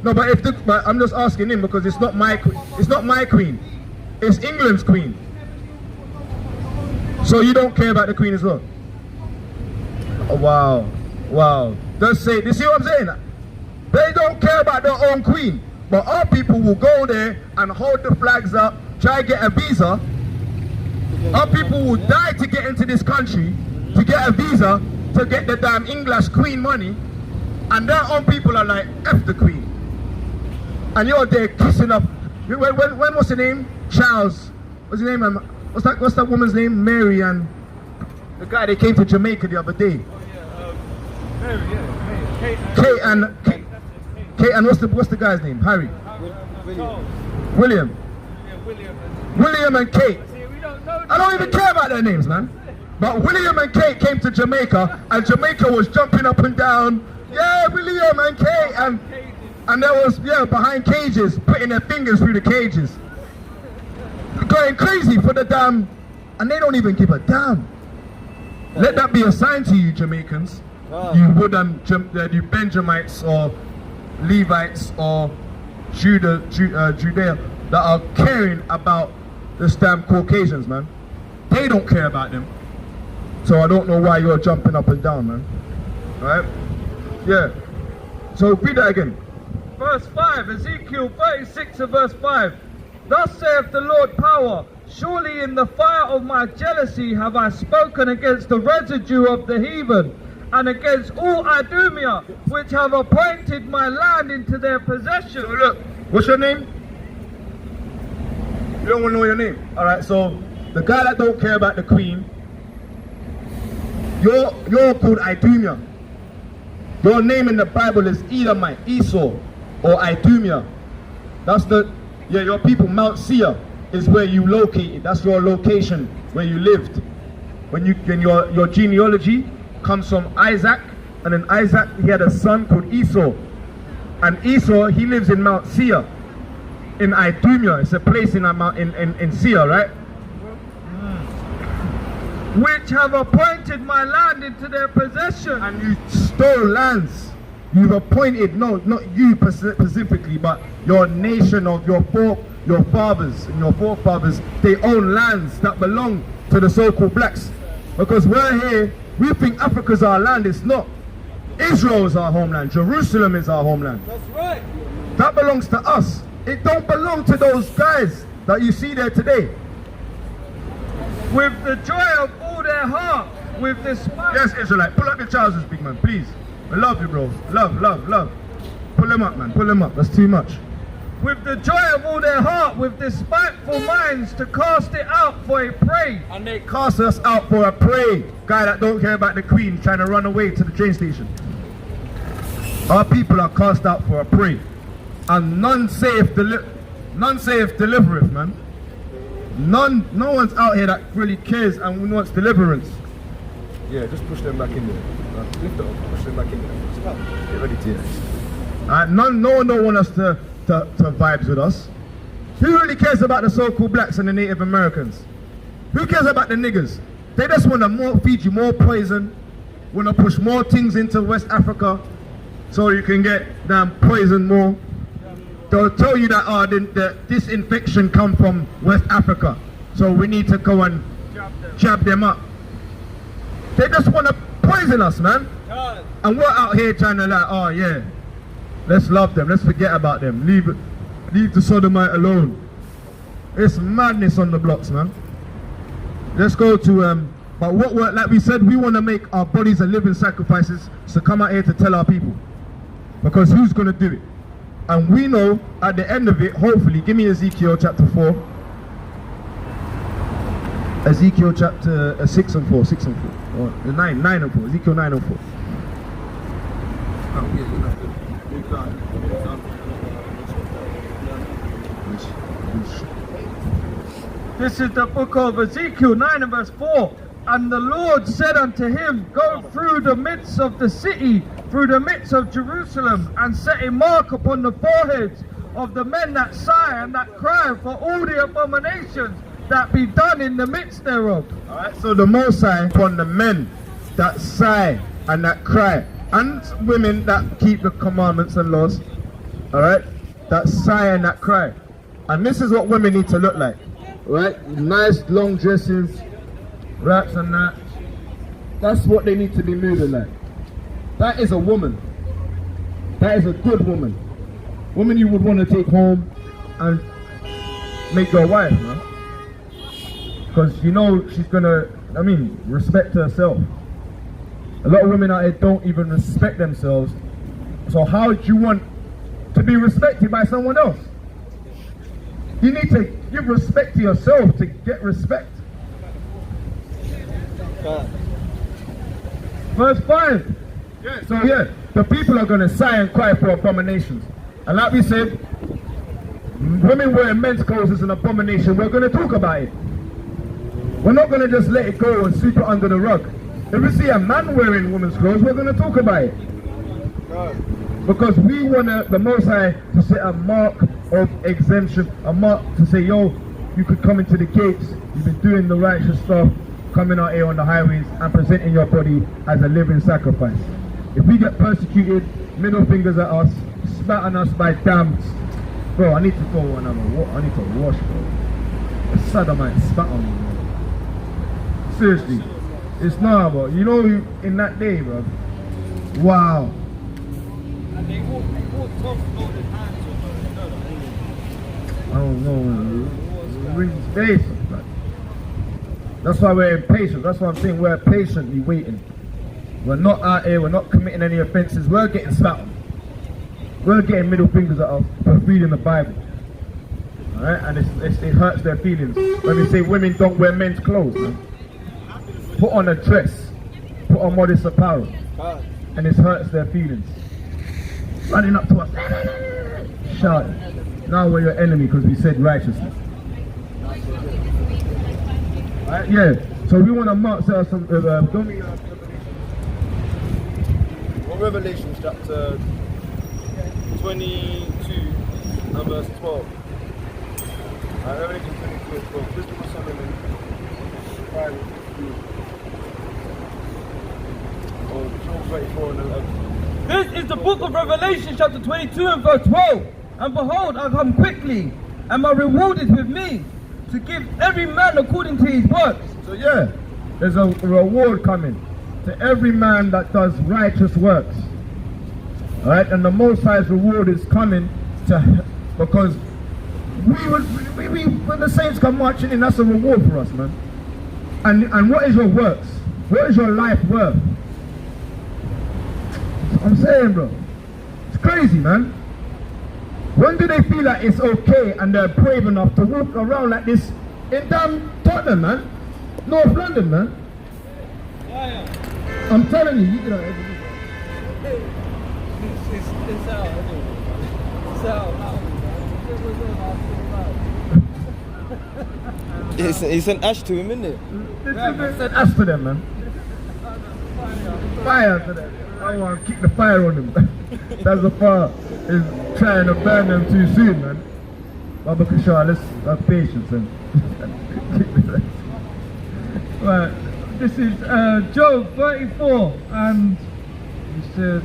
no, but I'm just asking him because it's not my queen. It's not my queen. It's England's queen. So you don't care about the queen as well? Oh, wow, wow. Just say, you see what I'm saying? They don't care about their own queen, but our people will go there and hold the flags up, try to get a visa. Our people will die to get into this country, to get a visa, to get the damn English queen money, and their own people are like, F the queen. And you're there kissing up. When was her name? Charles. What's her name? What's that woman's name? Mary, and the guy that came to Jamaica the other day. Mary, yeah. Kate, and what's the guy's name? Harry. William. William and Kate. I don't even care about their names, man. But William and Kate came to Jamaica, and Jamaica was jumping up and down. Yeah, William and Kate, and there was, behind cages, putting their fingers through the cages. Going crazy for the damn, and they don't even give a damn. Let that be a sign to you, Jamaicans. You you Benjamites or Levites or Judea that are caring about the damn Caucasians, man. They don't care about them. So I don't know why you're jumping up and down, man. Alright? Yeah. So read that again. Verse 5, Ezekiel 36 and verse 5. Thus saith the Lord power, surely in the fire of my jealousy have I spoken against the residue of the heathen, and against all Idumea, which have appointed my land into their possession. So look, what's your name? You don't want to know your name. Alright, so the guy that don't care about the queen, you're called Idumea. Your name in the Bible is Edomite, Esau, or Idumea. That's your people. Mount Seir is where you located. That's your location, where you lived. When your genealogy comes from Isaac, and then Isaac, he had a son called Esau, and Esau, he lives in Mount Seir, in Idumea. It's a place in Seir, right? Which have appointed my land into their possession. And you stole lands. You've appointed, no, not you specifically, but your nation of your fathers and your forefathers, they own lands that belong to the so-called blacks. Because we're here, we think Africa's our land. It's not. Israel is our homeland. Jerusalem is our homeland. That's right. That belongs to us. It don't belong to those guys that you see there today. With the joy of all their heart, with the smile. Yes, Israelite, pull up your trousers, big man, please. I love you, bro. Love. Pull them up, man. Pull them up. That's too much. With the joy of all their heart, with despiteful minds, to cast it out for a prey. And they cast us out for a prey. Guy that don't care about the queen, trying to run away to the train station. Our people are cast out for a prey. And none saith delivereth, man. No one's out here that really cares and wants deliverance. Yeah, just push them back in there. Lift it up, push them back in there. Get ready to no one don't want us to vibes with us. Who really cares about the so-called blacks and the Native Americans? Who cares about the niggers? They just want to feed you more poison, want to push more things into West Africa so you can get damn poison more. They'll tell you that this infection come from West Africa, so we need to go and jab them up. They just want to poison us, man. And we're out here trying to like, oh yeah, let's love them, let's forget about them, leave the sodomite alone. It's madness on the blocks, man. Let's go to but like we said, we want to make our bodies a living sacrifices. So come out here to tell our people, because who's gonna do it? And we know at the end of it, hopefully, give me Ezekiel chapter 4. Ezekiel chapter 6 and 4, 6 and 4. Or 9 and 4, Ezekiel 9 and 4. This is the book of Ezekiel 9 and verse 4. And the Lord said unto him, go through the midst of the city, through the midst of Jerusalem, and set a mark upon the foreheads of the men that sigh and that cry for all the abominations that be done in the midst thereof. Alright, so the Most High upon the men that sigh and that cry, and women that keep the commandments and laws, alright, that sigh and that cry. And this is what women need to look like, right? Nice long dresses, wraps and that. That's what they need to be moving like. That is a woman. That is a good woman. Woman you would want to take home and make your wife, man. Because you know she's gonna, respect herself. A lot of women out here don't even respect themselves. So how do you want to be respected by someone else? You need to give respect to yourself to get respect. Verse 5. So the people are going to sigh and cry for abominations. And like we said, women wearing men's clothes is an abomination. We're going to talk about it. We're not going to just let it go and sweep it under the rug. If we see a man wearing women's clothes, we're going to talk about it. Because we want the Most High to set a mark of exemption, a mark to say, yo, you could come into the gates, you've been doing the righteous stuff, coming out here on the highways and presenting your body as a living sacrifice. If we get persecuted, middle fingers at us, spat on us by damns, bro, I need to go and I need to wash, bro. The sodomite spat on me, bro. Seriously, it's not, bro. You know, in that day, bro. Wow. And they walked off holding hands I don't know. It rings days. That's why we're impatient. That's why I'm saying we're patiently waiting. We're not out here. We're not committing any offences. We're getting slapped. We're getting middle fingers at us for reading the Bible. Alright? And it hurts their feelings when we say women don't wear men's clothes. Man. Put on a dress. Put on modest apparel. And it hurts their feelings. Running up to us. Shouting. Now we're your enemy because we said righteousness. Right, yeah, so we want to mark some Revelation chapter 22 and verse 12. Revelation 22 and 12. This was Solomon 5 and 15. Or Job 34 and 11. This is the book of Revelation chapter 22 and verse 12. And behold, I come quickly, and my reward is with me, to give every man according to his works. So yeah, there's a reward coming to every man that does righteous works. Alright, and the Most High's reward is coming to, because when the saints come marching in, that's a reward for us, man. And what is your works? What is your life worth? I'm saying, bro, it's crazy, man. When do they feel like it's okay and they're brave enough to walk around like this in damn Tottenham, man? North London, man. I'm telling you, you know. It's out. It's out. He sent Ash to him, innit? He sent Ash to them, man. Fire to them. I want to keep the fire on them. That's the fire. Is trying to burn them too soon, man. Baba Kishar, let's have patience and right, this is Job 34 and he said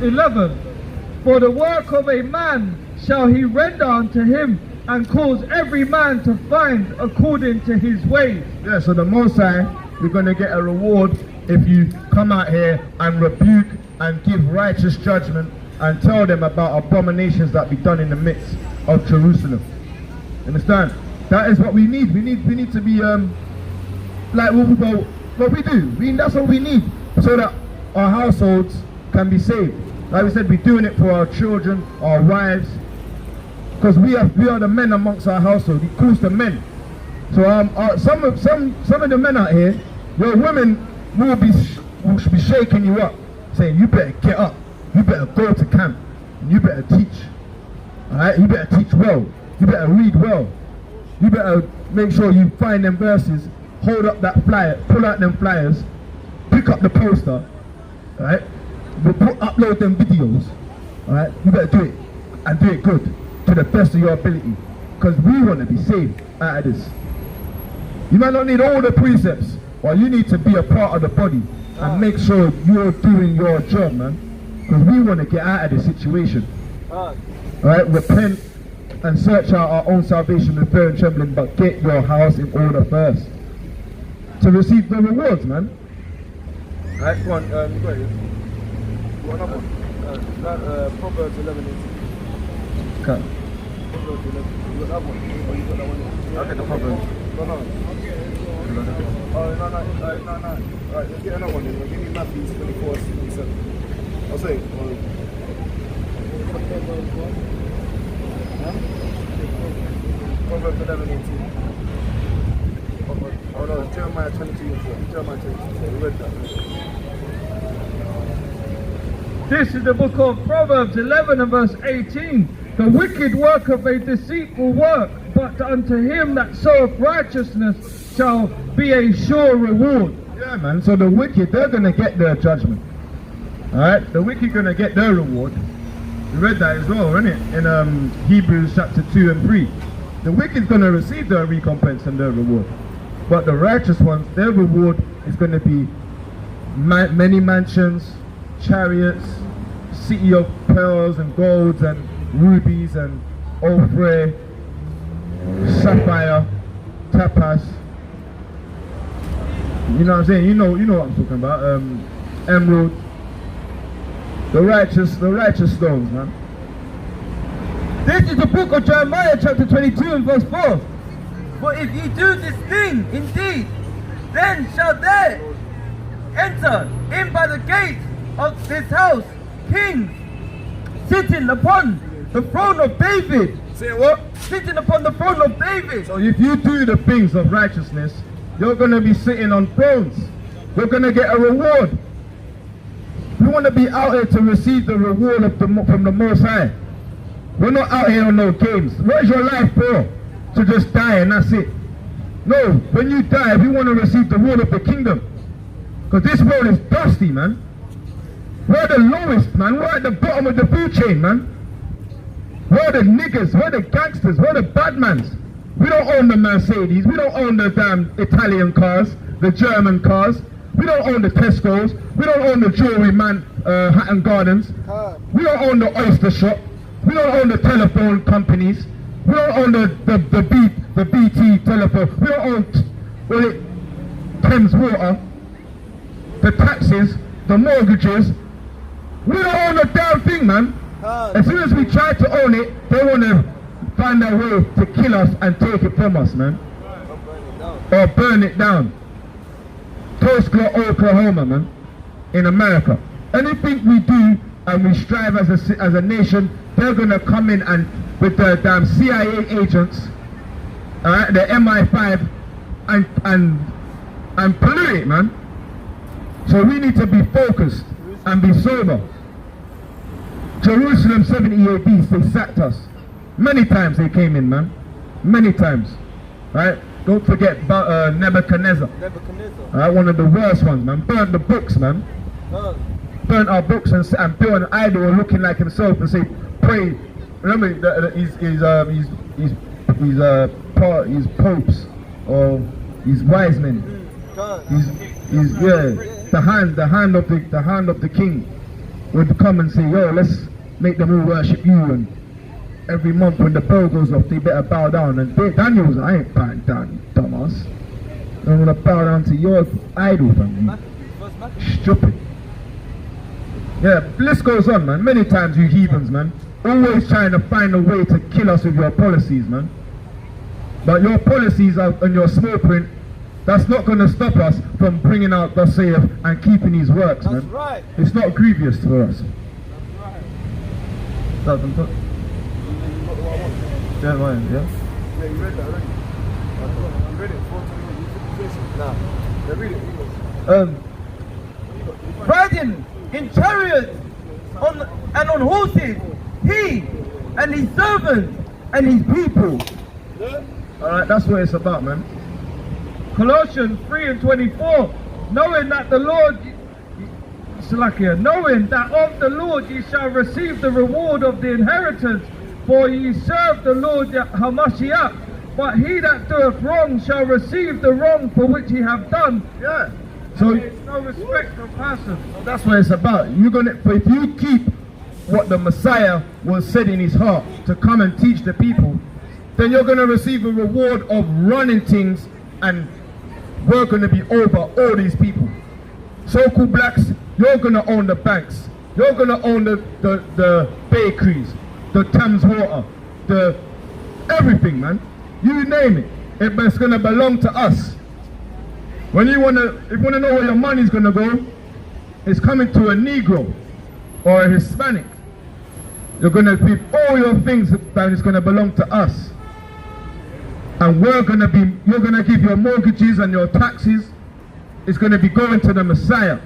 11. For the work of a man shall he render unto him, and cause every man to find according to his ways. Yeah, so the Most High, you're going to get a reward if you come out here and rebuke and give righteous judgment and tell them about abominations that be done in the midst of Jerusalem. Understand? That is what we need. We need to be like what we do. That's what we need, so that our households can be saved. Like we said, we're doing it for our children, our wives, because we are the men amongst our household. He calls the men. So some of the men out here, your women will be shaking you up, saying you better get up. You better go to camp. You better teach. Alright? You better teach well. You better read well. You better make sure you find them verses, hold up that flyer, pull out them flyers, pick up the poster, right? Upload them videos, alright? You better do it, and do it good, to the best of your ability, because we want to be saved out of this. You might not need all the precepts, but you need to be a part of the body and make sure you're doing your job, man, because we want to get out of this situation. Alright, repent and search out our own salvation with fear and trembling, but get your house in order first to receive the rewards, man. Alright, go on, you got it. What another one? Proverbs 11:18. Okay. Proverbs 11. You got that one? Or you got that one? I'll get the Proverbs. No. Oh, no. Alright, let's get another one then. Give me Matthew 24:67. I'll say it. Proverbs 11:18. Oh no, Jeremiah 22:4. Jeremiah 22:4. We read that. This is the book of Proverbs 11 and verse 18. The wicked worketh a deceitful work, but unto him that soweth righteousness shall be a sure reward. Yeah, man. So the wicked, they're gonna get their judgment. Alright? The wicked gonna get their reward. We read that as well, isn't it? In Hebrews chapter 2 and 3. The wicked's gonna receive their recompense and their reward. But the righteous ones, their reward is gonna be many mansions, chariots, city of pearls and golds and rubies and ophrah, sapphire, topaz. You know what I'm saying? You know what I'm talking about. Emerald. The righteous stones, man. This is the book of Jeremiah chapter 22 and verse 4. For if ye do this thing indeed, then shall there enter in by the gate of this house kings sitting upon the throne of David. Say what? Sitting upon the throne of David. So if you do the things of righteousness, you're going to be sitting on thrones. You're going to get a reward. We want to be out here to receive the reward of from the Most High. We're not out here on no games. What is your life for? To just die and that's it. No, when you die, we want to receive the reward of the kingdom. Because this world is dusty, man. We're the lowest, man. We're at the bottom of the food chain, man. We're the niggers. We're the gangsters. We're the badmans. We don't own the Mercedes. We don't own the damn Italian cars, the German cars. We don't own the Tesco's. We don't own the jewelry man, Hatton Gardens. We don't own the oyster shop. We don't own the telephone companies. We don't own the BT telephone. We don't own Thames Water, the taxes, the mortgages. We don't own a damn thing, man. As soon as we try to own it, they want to find a way to kill us and take it from us, man. Or burn it down. Tulsa, Oklahoma, man, in America. Anything we do and we strive as a nation, they're gonna come in and with the damn CIA agents, alright, the MI5, and pollute it, man. So we need to be focused and be sober. Jerusalem 70 AD, they sacked us. Many times they came in, man. Many times, right? Don't forget about Nebuchadnezzar. Alright, one of the worst ones, man. Burnt the books, man. Burnt our books and built an idol looking like himself and say, pray. Remember, he's popes or he's wise men. He's the hand of the king would come and say, yo, let's make them all worship you, and every month when the bell goes off, they better bow down. And Daniel was like, I ain't bowing down, you dumbass. I'm gonna bow down to your idol, family. Stupid. Yeah, list goes on, man. Many times you heathens, man, always trying to find a way to kill us with your policies, man. But your policies are on your small print. That's not going to stop us from bringing out the saith and keeping his works, man. That's right. It's not grievous for us. That's right. Doesn't talk. Yeah, yeah? Yeah, you read that already. You read it 421. Nah. Yeah, read it. Riding in chariots and on horses, he and his servants and his people. Alright, that's what it's about, man. Colossians 3:24, knowing that the Lord, knowing that of the Lord ye shall receive the reward of the inheritance, for ye serve the Lord Hamashiach. But he that doeth wrong shall receive the wrong for which he have done. Yeah. So It's no respect of person. that's what it's about. You're gonna, if you keep what the Messiah was said in his heart to come and teach the people, then you're gonna receive a reward of running things, and we're gonna be over all these people. So-called blacks, you're gonna own the banks. You're gonna own the bakeries, the Thames Water, the everything, man. You name it. It's gonna belong to us. When if you wanna know where your money's gonna go, it's coming to a Negro or a Hispanic. You're gonna keep all your things, that it's gonna belong to us. And you're gonna give your mortgages and your taxes. It's gonna be going to the Messiah.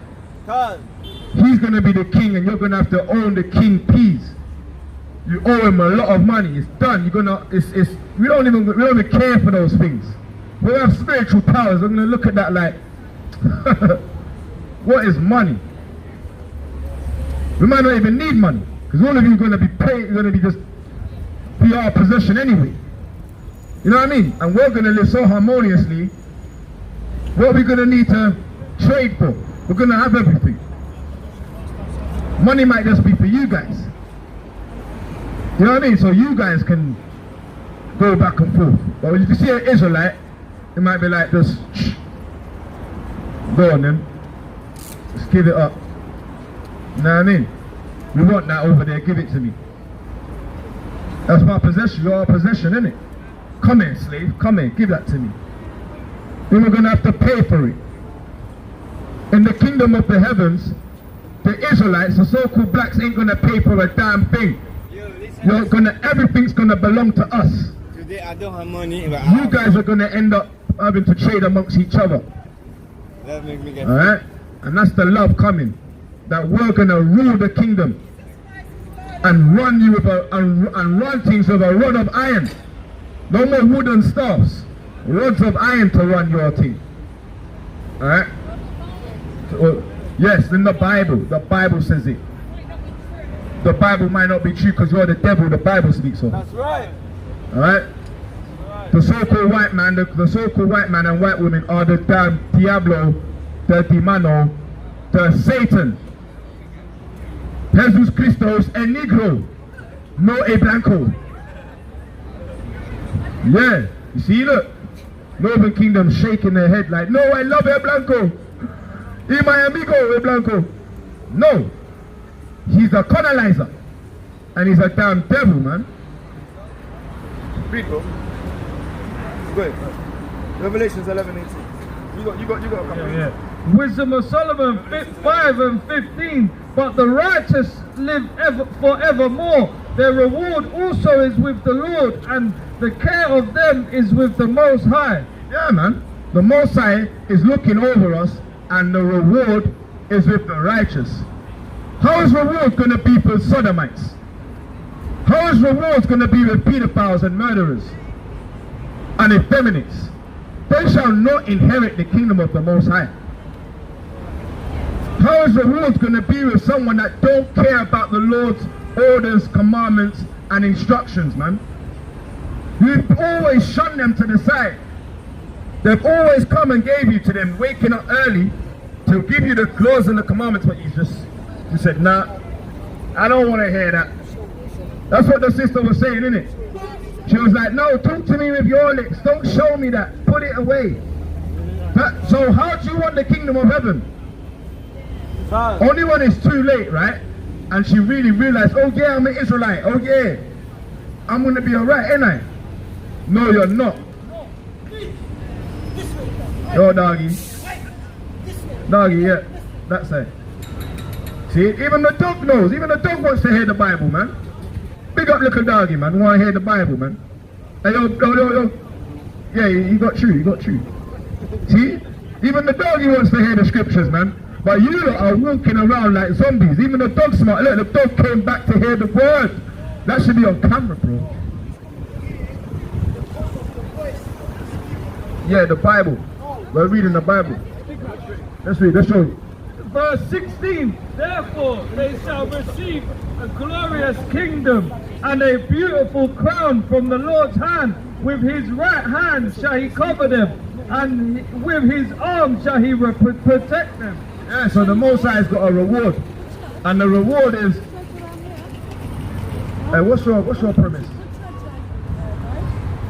He's gonna be the king, and you're gonna have to own the king peas. You owe him a lot of money. It's done. We don't even care for those things. We have spiritual powers. I'm gonna look at that like, what is money? We might not even need money, because all of you are gonna be paid. You're gonna be our possession anyway. You know what I mean? And we're gonna live so harmoniously. What are we gonna need to trade for? We're gonna have everything. Money might just be for you guys. You know what I mean? So you guys can go back and forth. But if you see an Israelite, it might be like this. Go on then. Just give it up. You know what I mean? We want that over there, give it to me. That's my possession, you're our possession, isn't it? Come here, slave, come here, give that to me. Then we're going to have to pay for it. In the kingdom of the heavens, the Israelites, the so-called blacks, ain't going to pay for a damn thing. Everything's going to belong to us. Today I don't have money. You guys are going to end up having to trade amongst each other. That makes me get Alright? And that's the love coming. That we're going to rule the kingdom. And run you with and run things with a rod of iron. No more wooden staffs. Rods of iron to run your thing. Alright? So, yes, in the Bible says it. The Bible might not be true because you're the devil, the Bible speaks of. That's right. Alright? The so-called white man, the so-called white man and white women are the damn Diablo, the Demano, the Satan. Jesus Christos, el negro, no a blanco. Yeah, you see, look. Northern Kingdom shaking their head like, no, I love el blanco. Y my amigo, el blanco. No. He's a colonizer. And he's a damn devil, man. Read, bro. Go ahead. Revelations 11:18. You got a couple. Yeah. Wisdom of Solomon 5 and 15. But the righteous live forevermore. Their reward also is with the Lord, and the care of them is with the Most High. Yeah, man. The Most High is looking over us, and the reward is with the righteous. How is reward going to be for sodomites? How is reward going to be with pedophiles and murderers and effeminates? They shall not inherit the kingdom of the Most High. How is reward going to be with someone that don't care about the Lord's orders, commandments, and instructions, man? You've always shunned them to the side. They've always come and gave you to them, waking up early to give you the laws and the commandments, but you said, nah, I don't want to hear that. That's what the sister was saying, innit? She was like, no, talk to me with your lips. Don't show me that. Put it away. So how do you want the kingdom of heaven? Only when it's too late, right? And she really realized, oh yeah, I'm an Israelite. Oh yeah, I'm going to be alright, ain't I? No, you're not. Yo, doggy. Doggy, yeah. That's it. See, even the dog knows. Even the dog wants to hear the Bible, man. Big up little doggy, man. Want to hear the Bible, man. Hey, yo. Yeah, you got true. See? Even the doggy wants to hear the scriptures, man. But you lot are walking around like zombies. Even the dog smart. Look, the dog came back to hear the word. That should be on camera, bro. Yeah, the Bible. We're reading the Bible. Let's read, let's show you. Verse 16, therefore they shall receive a glorious kingdom and a beautiful crown from the Lord's hand. With his right hand shall he cover them, and with his arm shall he protect them. Yeah, so the Most High has got a reward. And the reward is, what's your premise?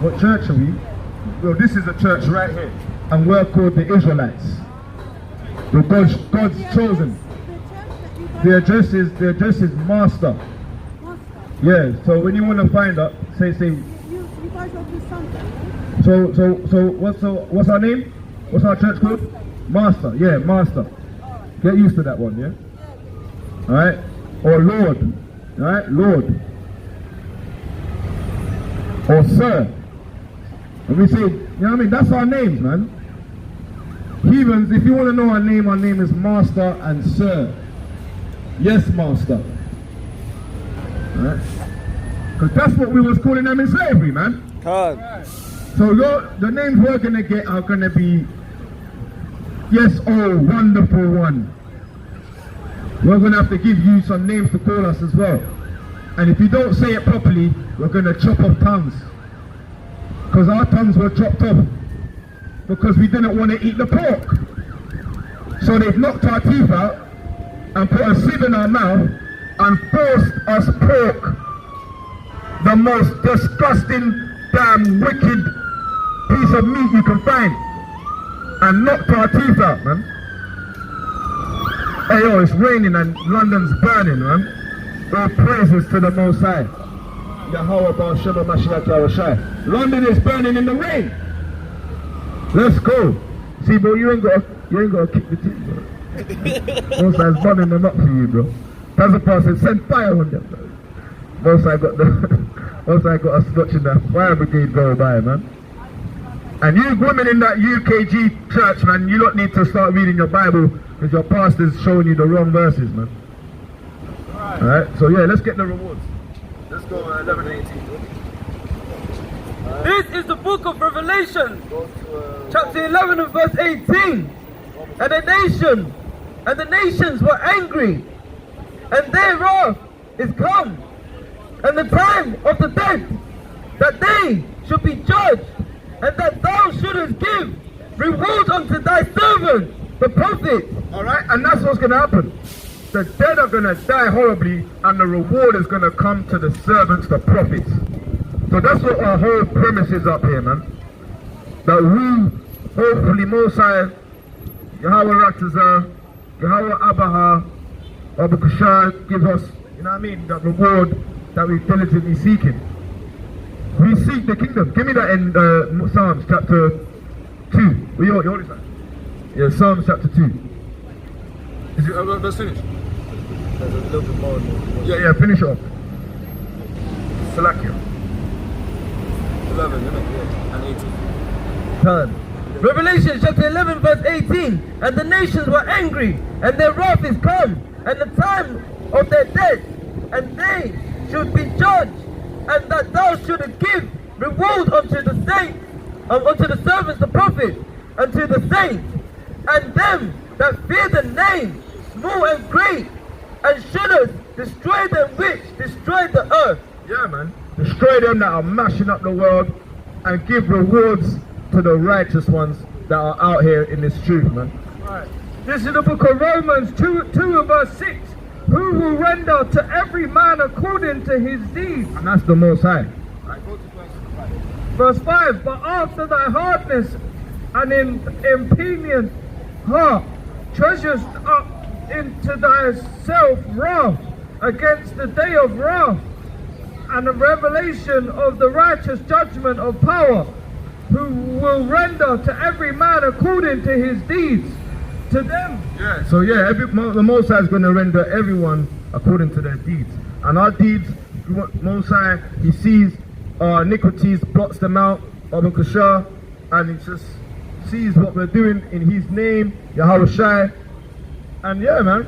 What church are we? Well, this is a church right here. And we're called the Israelites. The God's chosen. The address is master. Yeah, so when you want to find out, say. You guys go to something, So what's our name? What's our church called? Master. Yeah, master. Get used to that one, yeah? Alright? Or Lord. Alright? Lord. Or Sir. And we say, you know what I mean? That's our names, man. Heathens, if you want to know our name is Master and Sir. Yes, Master. Alright? Because that's what we was calling them in slavery, man. God. So the names we're going to get are going to be, yes, oh, wonderful one. We're going to have to give you some names to call us as well. And if you don't say it properly, we're going to chop off tongues. Because our tongues were chopped off. Because we didn't want to eat the pork. So they've knocked our teeth out and put a sieve in our mouth and forced us pork. The most disgusting, damn wicked piece of meat you can find. And knocked our teeth out, man. Hey yo, it's raining and London's burning, man. All praises to the Most High. London is burning in the rain. Let's go. See, bro, you ain't got to kick the teeth, bro. Most High's burning them up for you, bro. That's a person. Send fire on them, bro. Most High got us watching the fire brigade go by, man. And you women in that UKG church, man, you don't need to start reading your Bible because your pastor's showing you the wrong verses, man. Alright, so yeah, let's get the rewards. Let's go 11 and 18. This is the book of Revelation, chapter 11 and verse 18. And the nations were angry, and their wrath is come, and the time of the dead, that they should be judged, and that thou shouldest give reward unto thy servants, the prophets. Alright, and that's what's going to happen. The dead are going to die horribly, and the reward is going to come to the servants, the prophets. So that's what our whole premise is up here, man. That we, hopefully, Most High, Yahweh Ratazah, Yahweh Abaha, Abu Kushar, give us, you know what I mean, that reward that we're diligently seeking. We seek the kingdom. Give me that in Psalms chapter 2. Will you hold it? Yeah, Psalms chapter 2. Is it, let's finish. There's a little bit more. Yeah, finish it off. Salakia. 11, and 18. Turn. Revelation chapter 11 verse 18. And the nations were angry, and their wrath is come, and the time of their death, and they should be judged, and that thou shouldest give reward unto the saints, unto the servants, the prophets, unto the saints, and them that fear the name, small and great, and shouldest destroy them which destroy the earth. Yeah, man. Destroy them that are mashing up the world, and give rewards to the righteous ones that are out here in this truth, man. Right. This is the book of Romans 2 and verse 6. Who will render to every man according to his deeds? And that's the Most High. Right, go to Verse 5. But after thy hardness and impenitent heart, treasures up into thyself wrath against the day of wrath, and the revelation of the righteous judgment of power, who will render to every man according to his deeds. To them. Yeah. So yeah, the Most High is going to render everyone according to their deeds. And our deeds, Most High, He sees our iniquities, blots them out, Abu Kushar, and He just sees what we're doing in His name, Yahweh Shai. And yeah, man.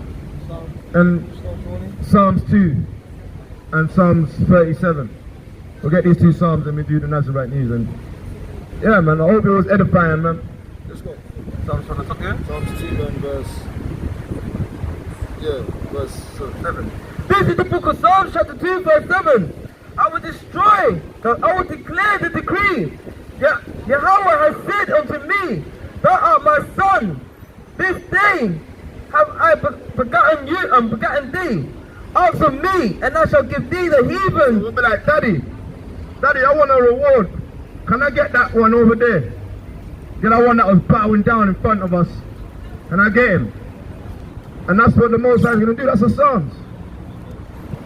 And Psalms 2 and Psalms 37. We'll get these two Psalms and we do the Nazarite news. And Yeah, man, I hope it was edifying, man. Let's go. Psalms from the top, yeah? Psalms 2 and verse. Yeah, verse 7. This is the book of Psalms chapter 2 verse 7. I will destroy, I will declare the decree. Yahweh has said unto me, thou art my son. This day have I begotten you and begotten thee. Ask of me, and I shall give thee the heathen. We'll be like, Daddy, I want a reward. Can I get that one over there? Get that one that was bowing down in front of us. Can I get him? And that's what the Most High is going to do. That's the Psalms.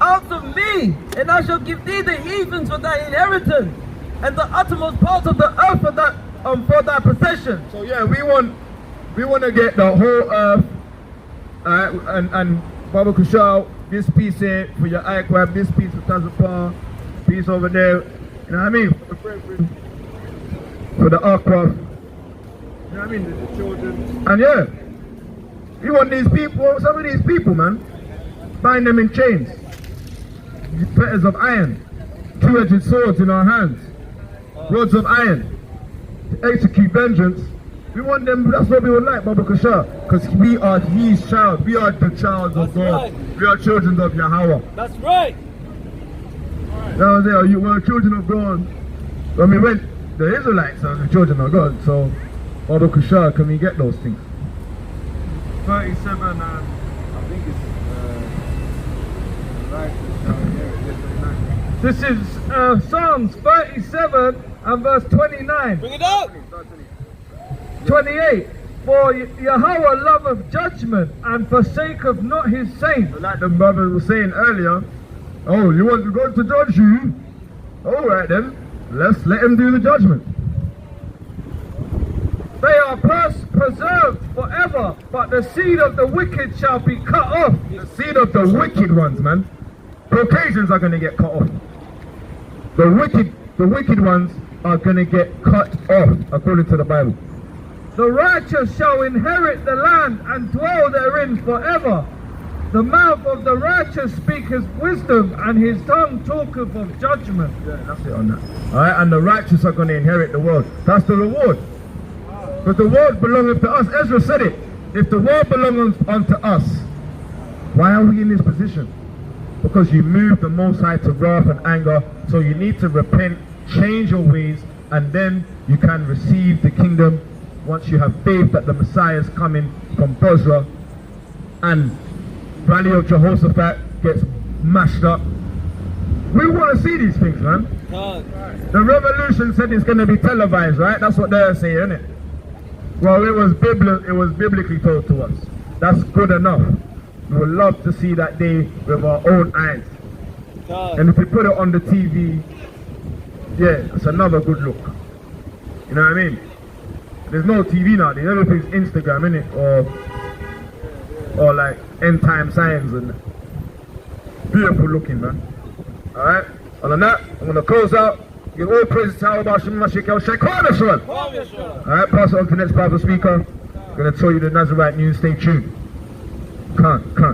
Ask of me, and I shall give thee the heathens for thy inheritance, and the uttermost parts of the earth for thy possession. So yeah, we want to get the whole earth, and Baba Kushal, this piece here for your Iquab, this piece for Tazapar, piece over there. You know what I mean? For the Arcraft. You know what I mean? The children. And yeah, we want these people, some of these people, man, bind them in chains, fetters of iron, two-edged swords in our hands, rods of iron, to execute vengeance. We want them, that's what we would like, Baba Kushal, because we are his child, we are the child of God, right. We are children of Yahweh. That's right. Now there, you were children of God. When we went, the Israelites are the children of God, so Baba Kushal, can we get those things? 37 and... I think it's right. This is Psalms 37 and verse 29. Bring it up. 28. For Yahweh loveth judgment and forsaketh not his saints. Like the brother was saying earlier, oh, you want God to judge you? Alright then, let's let him do the judgment. They are preserved forever, but the seed of the wicked shall be cut off. The seed of the wicked ones, man. Caucasians are going to get cut off. The wicked ones are going to get cut off, according to the Bible. The righteous shall inherit the land and dwell therein forever. The mouth of the righteous speaketh wisdom, and his tongue talketh of judgment. Yeah, that's it on that. Alright, and the righteous are going to inherit the world. That's the reward. But the world belongeth to us. Ezra said it. If the world belongs unto us, why are we in this position? Because you moved the Most High to wrath and anger, so you need to repent, change your ways, and then you can receive the kingdom once you have faith that the Messiah is coming from Bozrah, and Valley of Jehoshaphat gets mashed up. We want to see these things, man. The revolution said it's going to be televised, right? That's what they're saying, isn't it? Well, it was biblically told to us. That's good enough. We would love to see that day with our own eyes. And if we put it on the TV, yeah, it's another good look. You know what I mean? There's no TV nowadays. Everything's Instagram, innit? Or like end time signs and beautiful looking, man. Alright? Other than that, I'm gonna close out. Give all praise to Allah, Alright, pass it on to the next Bible speaker. I'm gonna tell you the Nazarite news. Stay tuned. Can't.